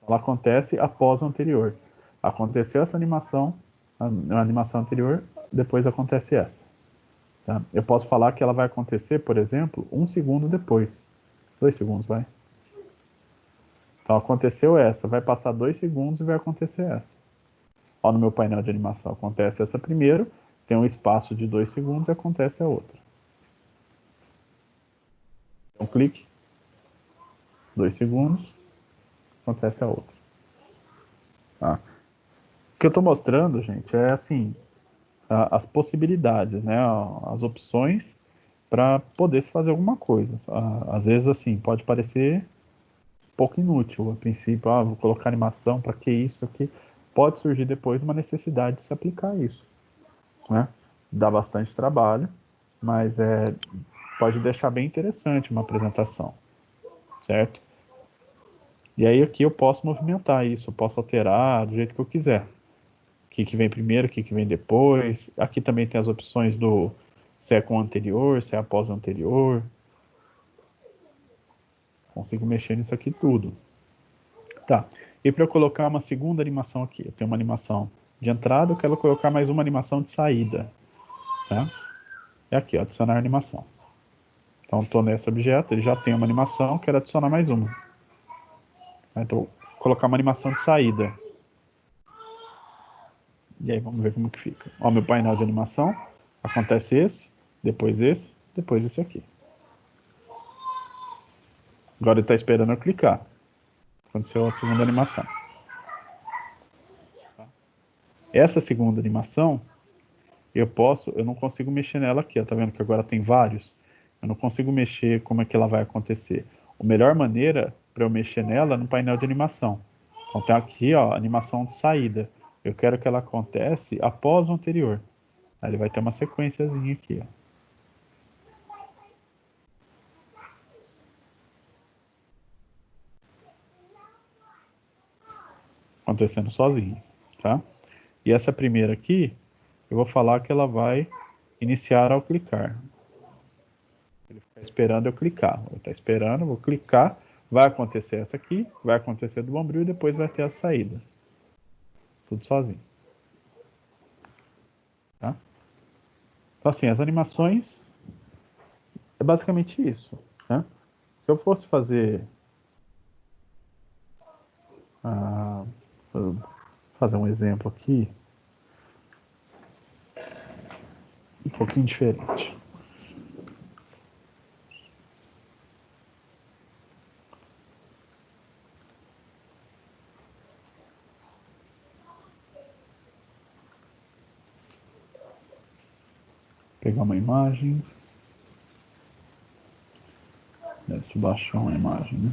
Ela acontece após o anterior. Aconteceu essa animação, a animação anterior, depois acontece essa. Tá? Eu posso falar que ela vai acontecer, por exemplo, 1 segundo depois. 2 segundos, vai. Então aconteceu essa, vai passar 2 segundos e vai acontecer essa. Ó, no meu painel de animação acontece essa primeiro, tem um espaço de 2 segundos e acontece a outra. Um clique, 2 segundos, acontece a outra. Tá? O que eu estou mostrando, gente, é assim, as possibilidades, né, as opções para poder se fazer alguma coisa. Às vezes, assim, pode parecer um pouco inútil a princípio, vou colocar animação, para que isso aqui? Pode surgir depois uma necessidade de se aplicar isso, né? Dá bastante trabalho, mas pode deixar bem interessante uma apresentação, certo? E aí aqui eu posso movimentar isso, eu posso alterar do jeito que eu quiser. O que vem primeiro, o que vem depois. Aqui também tem as opções do se é com o anterior, se é após o anterior. Consigo mexer nisso aqui tudo. Tá. E para eu colocar uma segunda animação aqui, eu tenho uma animação de entrada, eu quero colocar mais uma animação de saída. Tá? É aqui, ó, adicionar animação. Então estou nesse objeto, ele já tem uma animação, quero adicionar mais uma. Então vou colocar uma animação de saída. E aí vamos ver como que fica. Ó, meu painel de animação, acontece esse, depois esse aqui. Agora ele está esperando eu clicar. Aconteceu a segunda animação. Essa segunda animação, eu não consigo mexer nela aqui. Ó, tá vendo que agora tem vários? Eu não consigo mexer como é que ela vai acontecer. A melhor maneira para eu mexer nela é no painel de animação. Então tem aqui, ó, animação de saída. Eu quero que ela acontece após o anterior. Aí ele vai ter uma sequenciazinha aqui, ó. Acontecendo sozinho, tá? E essa primeira aqui, eu vou falar que ela vai iniciar ao clicar. Ele está esperando eu clicar. Ele está esperando, eu vou clicar, vai acontecer essa aqui, vai acontecer do bombril e depois vai ter a saída. Tudo sozinho. Tá? Então assim, as animações é basicamente isso, né? Se eu fosse fazer um exemplo aqui, um pouquinho diferente. Pegar uma imagem. Deixa eu baixar uma imagem, né?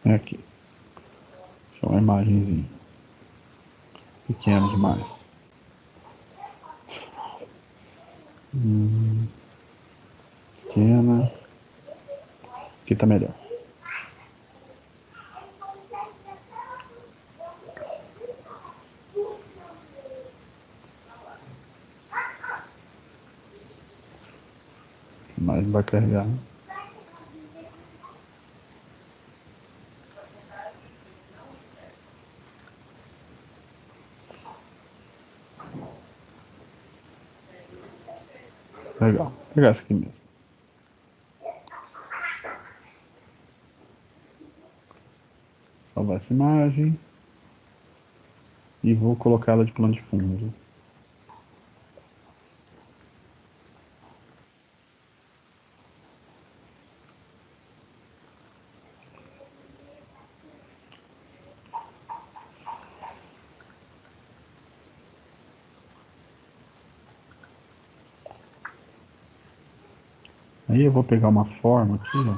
É aqui. Deixa uma imagenzinha. Pequena demais. Pequena. Aqui tá melhor. Mas vai carregar. Legal. Vou pegar essa aqui mesmo. Salvar essa imagem. E vou colocá-la de plano de fundo. Aí eu vou pegar uma forma aqui, ó,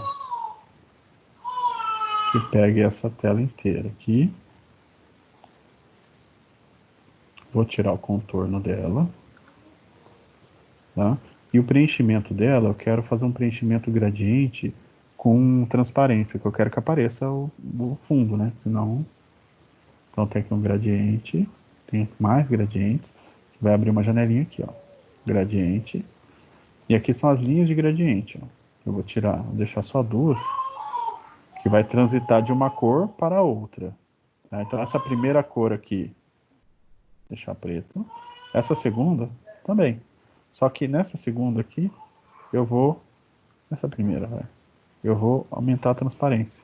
que pegue essa tela inteira aqui. Vou tirar o contorno dela. Tá? E o preenchimento dela, eu quero fazer um preenchimento gradiente com transparência, que eu quero que apareça o fundo, né? Senão, então tem aqui um gradiente, tem mais gradientes. Vai abrir uma janelinha aqui, ó. Gradiente. E aqui são as linhas de gradiente, ó. Eu vou tirar, vou deixar só duas, que vai transitar de uma cor para a outra. Tá? Então essa primeira cor aqui, deixar preto. Essa segunda também. Só que nessa segunda aqui, eu vou, nessa primeira, eu vou aumentar a transparência.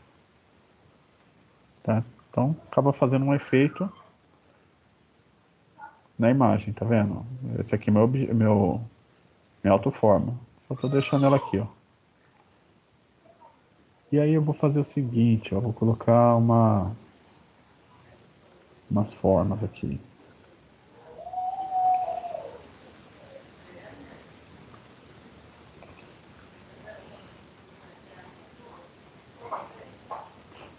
Tá? Então acaba fazendo um efeito na imagem, tá vendo? Esse aqui é minha autoforma. Só tô deixando ela aqui, ó. E aí eu vou fazer o seguinte, ó, vou colocar umas formas aqui.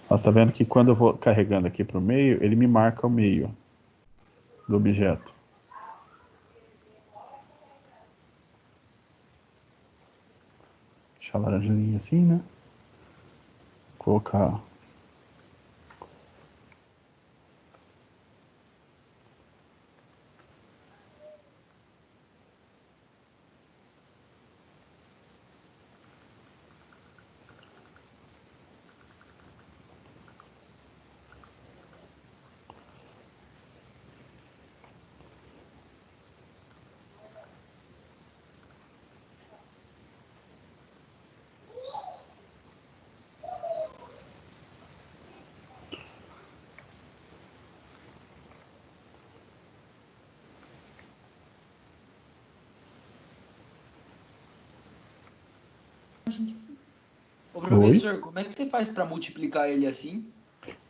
Ó, tá vendo que quando eu vou carregando aqui para o meio, ele me marca o meio do objeto. Deixar a laranjinha assim, né? Colocar.
Ô, professor, como é que você faz para multiplicar ele assim?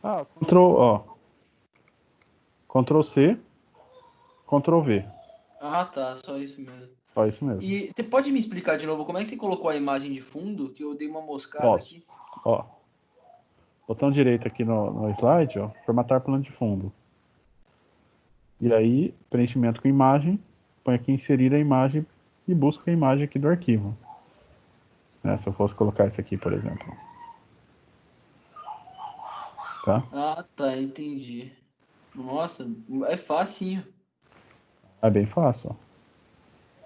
Ah, Ctrl C, Ctrl V.
Ah, tá, só isso mesmo.
Só isso mesmo.
E você pode me explicar de novo como é que você colocou a imagem de fundo? Que eu dei uma moscada
Posso.
aqui.
Ó. Botão direito aqui no slide, ó. Formatar plano de fundo. E aí, preenchimento com imagem. Põe aqui inserir a imagem e busca a imagem aqui do arquivo. né? Se eu fosse colocar esse aqui, por exemplo. Tá?
Ah, tá, entendi. Nossa, é facinho.
É bem fácil.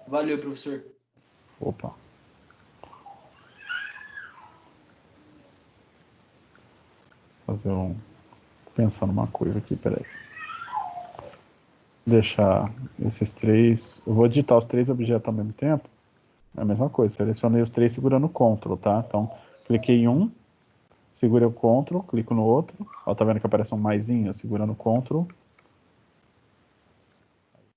Valeu, professor.
Opa. Fazer um... Pensando uma coisa aqui, peraí. Deixar esses três... Eu vou digitar os três objetos ao mesmo tempo. É a mesma coisa. Selecionei os três segurando o Ctrl, tá? Então, cliquei em um, segurei o Ctrl, clico no outro. Ó, tá vendo que aparece um maisinho? Segurando o Ctrl.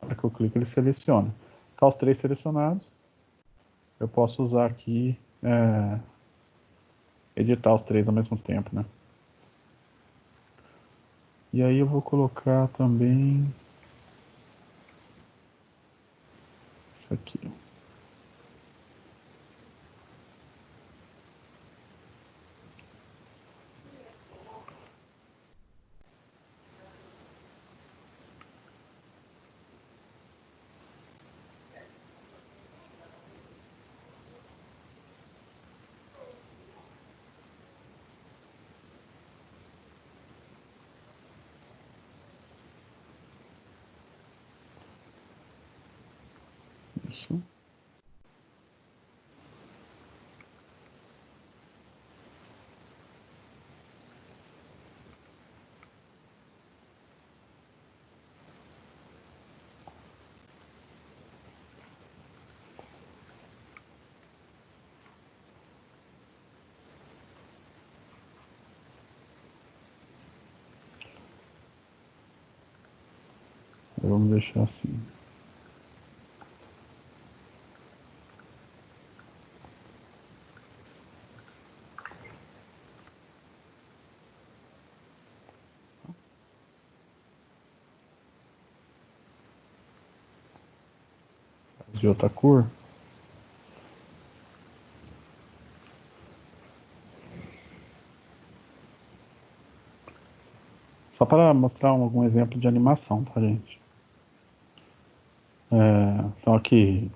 Na hora que eu clico, ele seleciona. Tá os três selecionados. Eu posso usar aqui... editar os três ao mesmo tempo, né? E aí eu vou colocar também... Isso aqui. Isso. Vamos deixar assim. De outra cor. Só para mostrar algum exemplo de animação, tá, gente? Então aqui...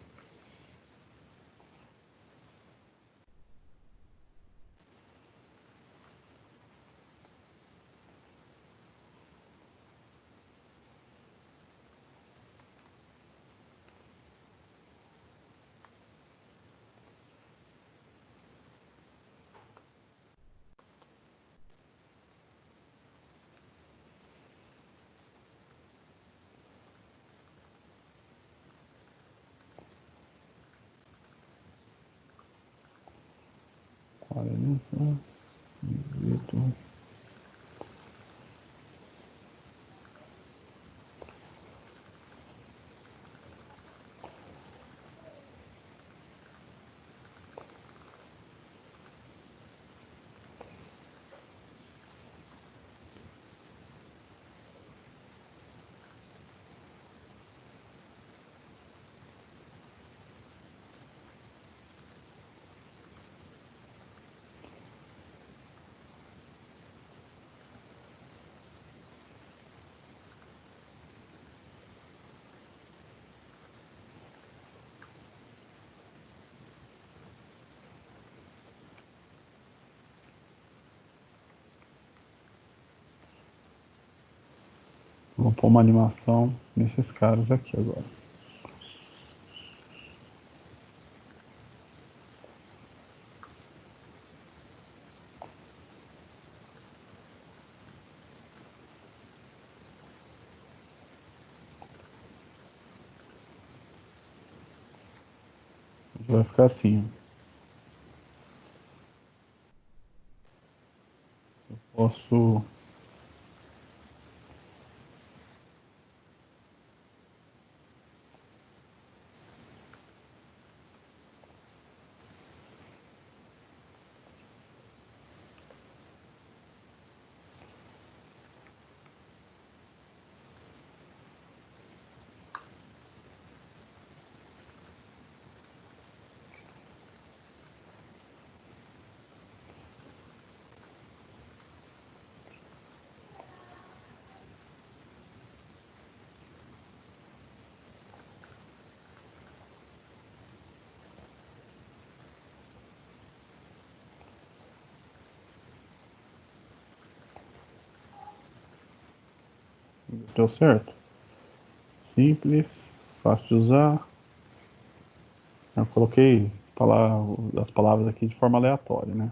Vou pôr uma animação nesses caras aqui agora. Vai ficar assim. Eu posso... Deu certo. Simples, fácil de usar. Eu coloquei as palavras aqui de forma aleatória, né?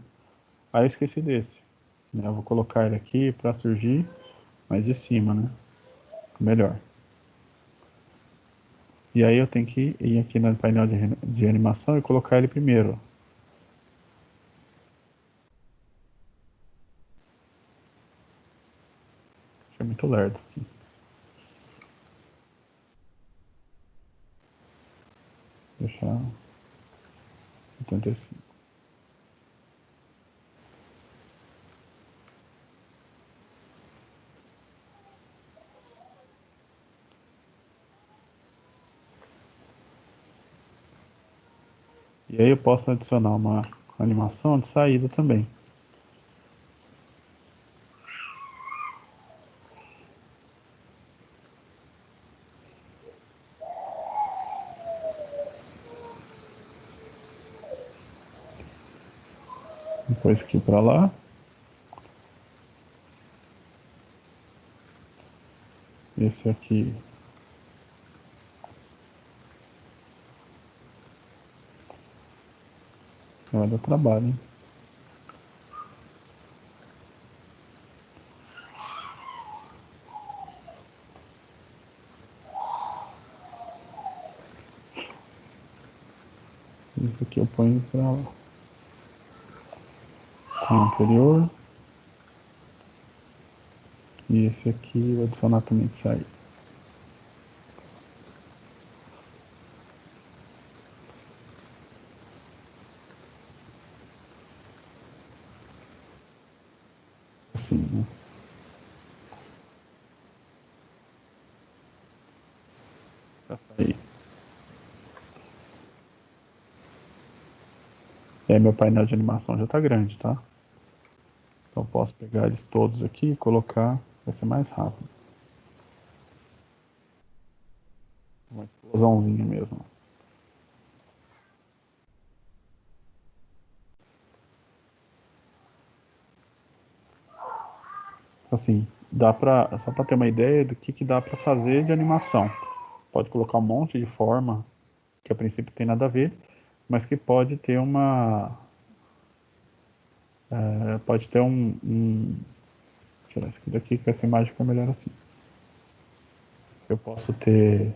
Aí eu esqueci desse. Eu vou colocar ele aqui para surgir mais de cima, né? Melhor. E aí eu tenho que ir aqui no painel de animação e colocar ele primeiro. É muito lerdo aqui. Deixar 75. E aí eu posso adicionar uma animação de saída também. Depois aqui para lá. Esse aqui vai dar trabalho, hein? Esse aqui eu ponho para lá. Com o anterior. E esse aqui eu vou adicionar também de saída. Assim, né? Pra sair. E aí meu painel de animação já está grande, tá? Então eu posso pegar eles todos aqui e colocar, vai ser mais rápido. Uma explosãozinha mesmo. Assim, só para ter uma ideia do que dá para fazer de animação. Pode colocar um monte de forma que a princípio tem nada a ver, mas que pode ter pode ter deixa eu tirar isso aqui daqui, que essa imagem fica melhor assim. Eu posso ter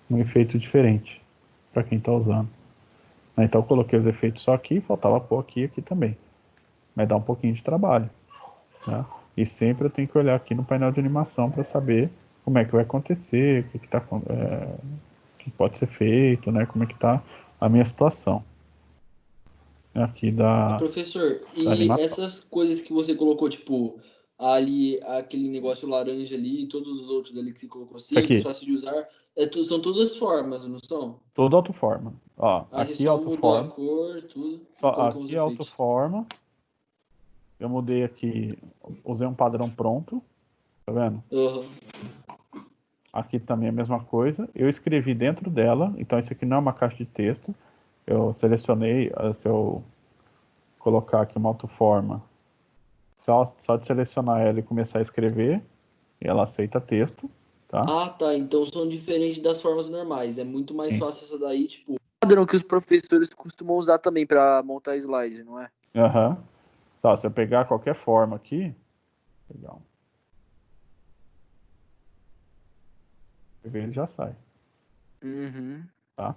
um efeito diferente para quem está usando. Então eu coloquei os efeitos só aqui, faltava pôr aqui e aqui também. Mas dá um pouquinho de trabalho, né? E sempre eu tenho que olhar aqui no painel de animação para saber como é que vai acontecer, o que pode ser feito, né? Como é que está a minha situação aqui
Professor,
da
e
animação.
essas coisas que você colocou, tipo, ali, aquele negócio laranja ali, e todos os outros ali que você colocou
Isso
simples,
aqui,
fácil de usar, são todas formas, não são?
todo autoforma. Ó,
Aí você
aqui é
só mudou a
autoforma,
cor, tudo,
só
e colocou os
aqui é
efeitos.
autoforma. Eu mudei aqui, usei um padrão pronto, tá vendo?
Aham.
Aqui também é a mesma coisa. Eu escrevi dentro dela, então isso aqui não é uma caixa de texto. Eu selecionei, se eu colocar aqui uma autoforma, só de selecionar ela e começar a escrever, ela aceita texto, tá?
Ah, tá. Então são diferentes das formas normais. É muito mais
Sim.
fácil essa daí, tipo. Padrão que os professores costumam usar também para montar slide, não é?
Aham. Tá, se eu pegar qualquer forma aqui, legal. Ele já sai,
Uhum.
tá?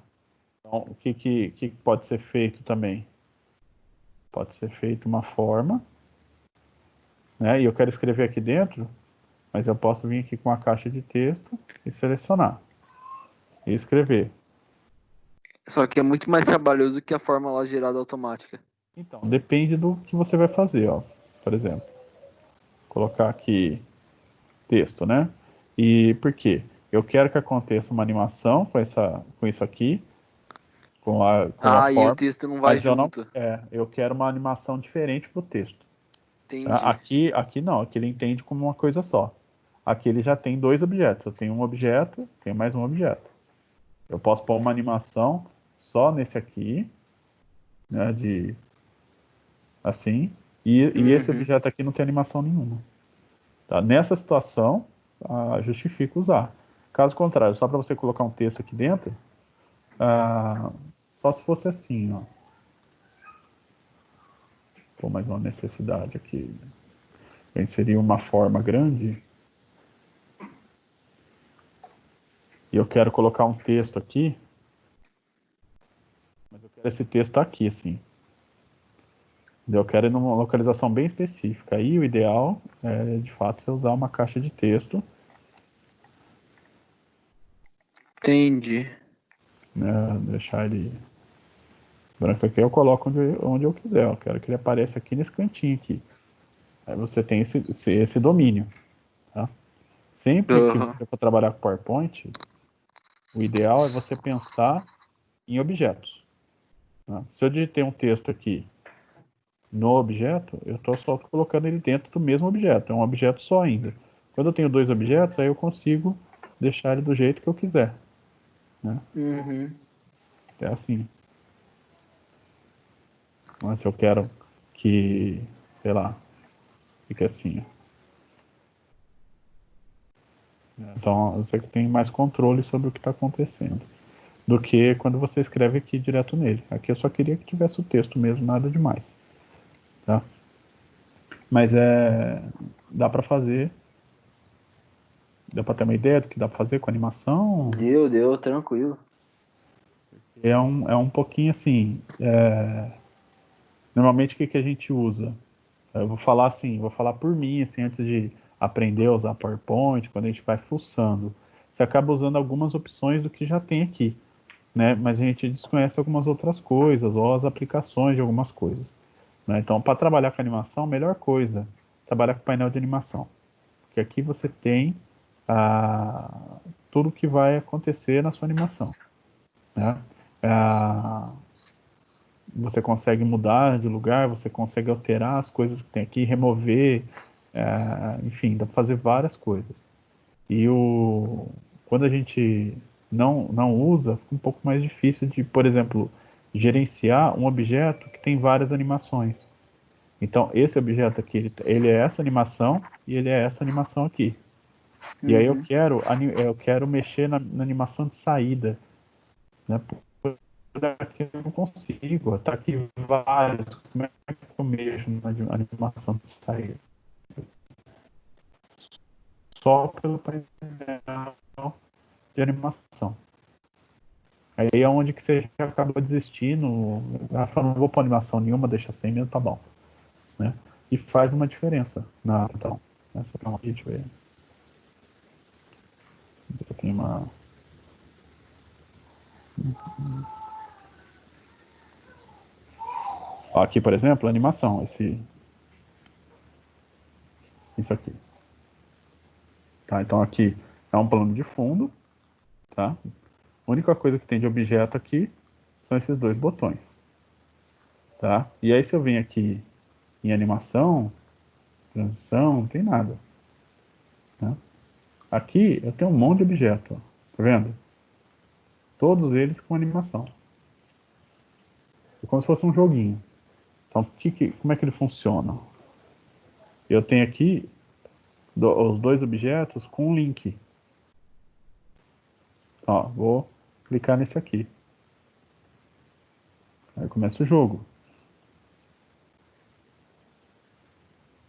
Então, o que pode ser feito também? Pode ser feito uma forma, né? E eu quero escrever aqui dentro, mas eu posso vir aqui com a caixa de texto e selecionar e escrever.
Só que é muito mais trabalhoso que a forma lá gerada automática.
Então, depende do que você vai fazer, ó. Por exemplo, colocar aqui texto, né? E por quê? Eu quero que aconteça uma animação com isso aqui, com a
Ah, e o
forma,
texto não vai
mas eu não,
junto.
eu quero uma animação diferente para o texto. Tá?
Entendi.
Aqui não, aqui ele entende como uma coisa só. Aqui ele já tem dois objetos. Eu tenho um objeto, tenho mais um objeto. Eu posso pôr uma animação só nesse aqui, né? De assim. E esse
Uhum.
objeto aqui não tem animação nenhuma. Tá? Nessa situação, justifica usar. Caso contrário, só para você colocar um texto aqui dentro, só se fosse assim, ó. Pô, mais uma necessidade aqui. Eu inseri uma forma grande e eu quero colocar um texto aqui, mas eu quero esse texto aqui, assim. Eu quero ir numa localização bem específica. Aí o ideal é, de fato, você usar uma caixa de texto,
Entendi.
né, deixar ele branco aqui, eu coloco onde eu quiser. Eu quero que ele apareça aqui nesse cantinho aqui. Aí você tem esse domínio. Tá? Sempre que
Aham.
você for trabalhar com PowerPoint, o ideal é você pensar em objetos. Tá? Se eu digitei um texto aqui no objeto, eu estou só colocando ele dentro do mesmo objeto. É um objeto só ainda. Quando eu tenho dois objetos, aí eu consigo deixar ele do jeito que eu quiser. Né?
Uhum.
É assim. Mas se eu quero que, sei lá, fique assim. Então, você tem mais controle sobre o que está acontecendo do que quando você escreve aqui direto nele. Aqui eu só queria que tivesse o texto mesmo, nada demais. Tá? Mas dá para fazer, dá para ter uma ideia do que dá para fazer com animação.
Deu, tranquilo.
É um pouquinho assim. Normalmente o que a gente usa? Eu vou falar assim, vou falar por mim, assim, antes de aprender a usar PowerPoint, quando a gente vai fuçando. Você acaba usando algumas opções do que já tem aqui, né? Mas a gente desconhece algumas outras coisas, ou as aplicações de algumas coisas. Né? Então, para trabalhar com animação, a melhor coisa, trabalhar com painel de animação. Porque aqui você tem tudo que vai acontecer na sua animação. Né? Ah, você consegue mudar de lugar, você consegue alterar as coisas que tem aqui, remover, enfim, dá para fazer várias coisas. E quando a gente não usa, fica um pouco mais difícil de, por exemplo, gerenciar um objeto que tem várias animações. Então, esse objeto aqui, ele é essa animação e ele é essa animação aqui. E aí
Uhum.
eu quero mexer na animação de saída, né? Daqui eu não consigo, tá aqui vários, como é que eu mexo na animação de saída? Só pelo painel de animação. Aí é onde que você já acaba desistindo, não vou pôr animação nenhuma, deixa sem mesmo, tá bom. Né? E faz uma diferença então. Essa é uma deixa eu ver. Você tem uma. Ó, aqui, por exemplo, animação, isso aqui. Tá? Então aqui é um plano de fundo, tá? A única coisa que tem de objeto aqui são esses dois botões, tá? E aí se eu venho aqui em animação, transição, não tem nada, tá? Aqui eu tenho um monte de objeto, ó. Tá vendo? Todos eles com animação. É como se fosse um joguinho. Então, como é que ele funciona? Eu tenho aqui os dois objetos com um link. Então, ó, vou clicar nesse aqui. Aí começa o jogo.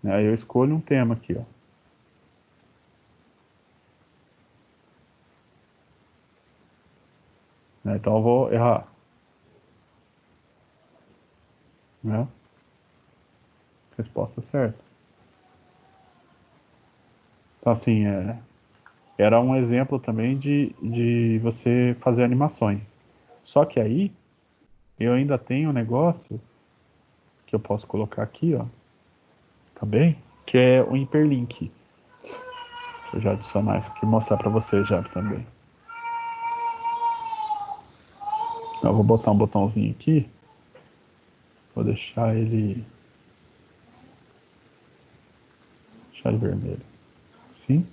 Aí eu escolho um tema aqui, ó. Então eu vou errar, né? Resposta certa. Então assim, era um exemplo também de você fazer animações. Só que aí eu ainda tenho um negócio que eu posso colocar aqui, ó, também, que é o hiperlink. Deixa eu já adicionar isso aqui e mostrar para você já também. Eu vou botar um botãozinho aqui. Vou deixar ele vermelho. Sim?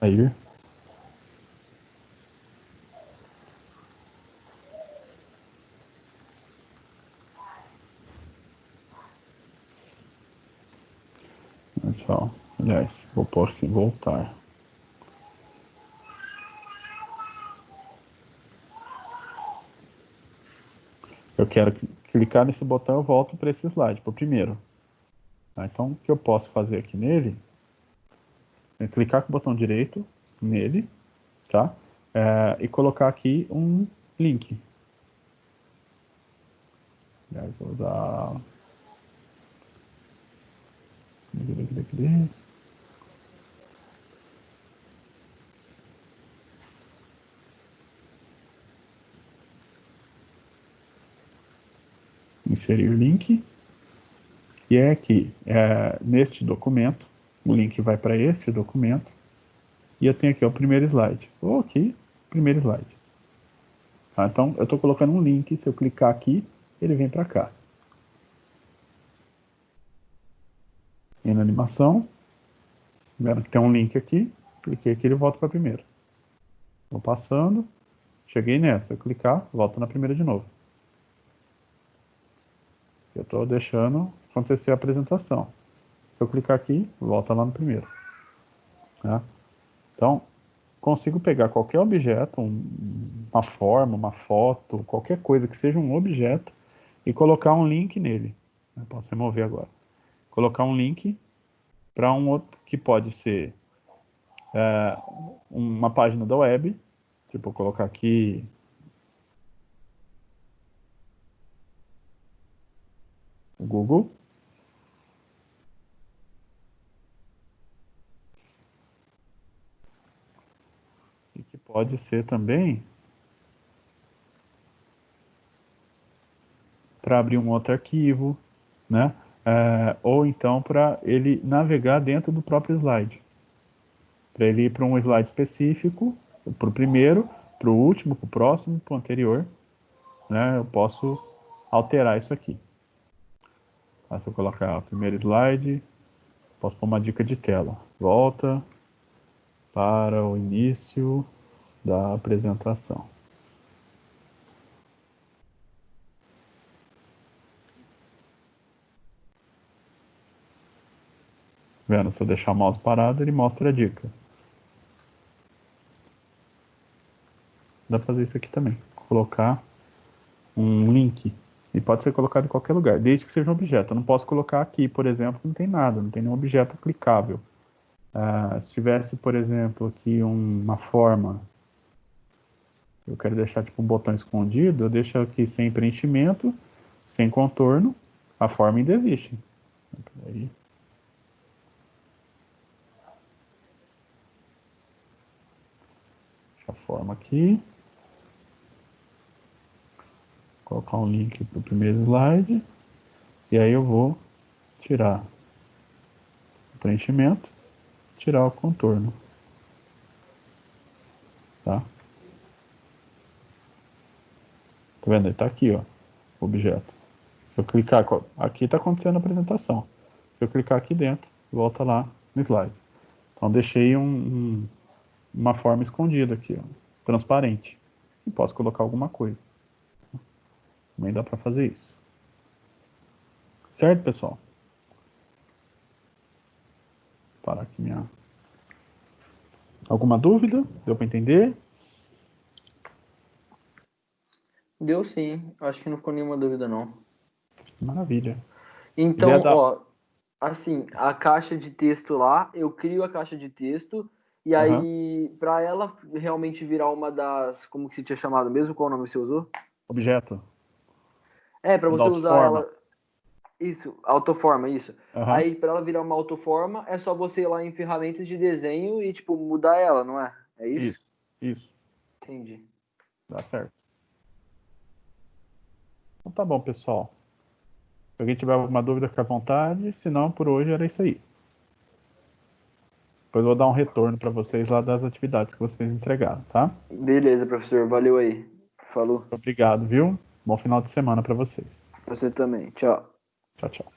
Aí. pessoal. Aliás, vou pôr assim, voltar. Eu quero clicar nesse botão, eu volto para esse slide, para o primeiro. Tá? Então, o que eu posso fazer aqui nele é clicar com o botão direito nele, tá? E colocar aqui um link. Aliás, vou usar... Inserir link. E é aqui, neste documento, o link vai para este documento. E eu tenho aqui o primeiro slide. Ou aqui, primeiro slide. Tá? Então, eu estou colocando um link. Se eu clicar aqui, ele vem para cá. E na animação, vendo que tem um link aqui, cliquei aqui, ele volta para a primeira. Vou passando, cheguei nessa. Eu clicar, volta na primeira de novo. Eu estou deixando acontecer a apresentação. Se eu clicar aqui, volta lá no primeiro. Tá? Então, consigo pegar qualquer objeto, uma forma, uma foto, qualquer coisa que seja um objeto e colocar um link nele. Eu posso remover agora. Colocar um link para um outro que pode ser uma página da web, tipo, colocar aqui o Google. E que pode ser também para abrir um outro arquivo, né? Ou então para ele navegar dentro do próprio slide. Para ele ir para um slide específico, para o primeiro, para o último, para o próximo, para o anterior, né? Eu posso alterar isso aqui. Se eu colocar o primeiro slide, posso pôr uma dica de tela. Volta para o início da apresentação. Vendo? Se eu deixar o mouse parado, ele mostra a dica. Dá para fazer isso aqui também. Colocar um link. E pode ser colocado em qualquer lugar, desde que seja um objeto. Eu não posso colocar aqui, por exemplo, não tem nada, não tem nenhum objeto clicável. Se tivesse, por exemplo, aqui uma forma, eu quero deixar tipo um botão escondido, eu deixo aqui sem preenchimento, sem contorno, a forma ainda existe. Aí, deixa a forma aqui. Colocar um link para o primeiro slide. E aí eu vou tirar o preenchimento, tirar o contorno. Tá? Tá vendo? Ele tá aqui, ó, o objeto. Se eu clicar, aqui está acontecendo a apresentação. Se eu clicar aqui dentro, volta lá no slide. Então deixei uma forma escondida aqui, ó, transparente. E posso colocar alguma coisa. Também dá para fazer isso. Certo, pessoal? Vou parar aqui minha... Alguma dúvida? Deu para entender?
Deu sim. Acho que não ficou nenhuma dúvida, não.
Maravilha.
Então, ó, assim, a caixa de texto lá, eu crio a caixa de texto e aí, para ela realmente virar uma das, como que você tinha chamado mesmo? Qual o nome você usou?
Objeto.
Para você usar
Autoforma.
ela, isso, autoforma, isso.
Uhum.
Aí, para ela virar uma autoforma, é só você ir lá em ferramentas de desenho e, tipo, mudar ela, não é? É isso?
Isso.
Entendi.
Dá certo. Então tá bom, pessoal. Se alguém tiver alguma dúvida, fica à vontade. Se não, por hoje era isso aí. Depois eu vou dar um retorno para vocês lá das atividades que vocês entregaram, tá?
Beleza, professor. Valeu aí. Falou.
Obrigado, viu? Bom final de semana para vocês.
Você também. Tchau.
Tchau, tchau.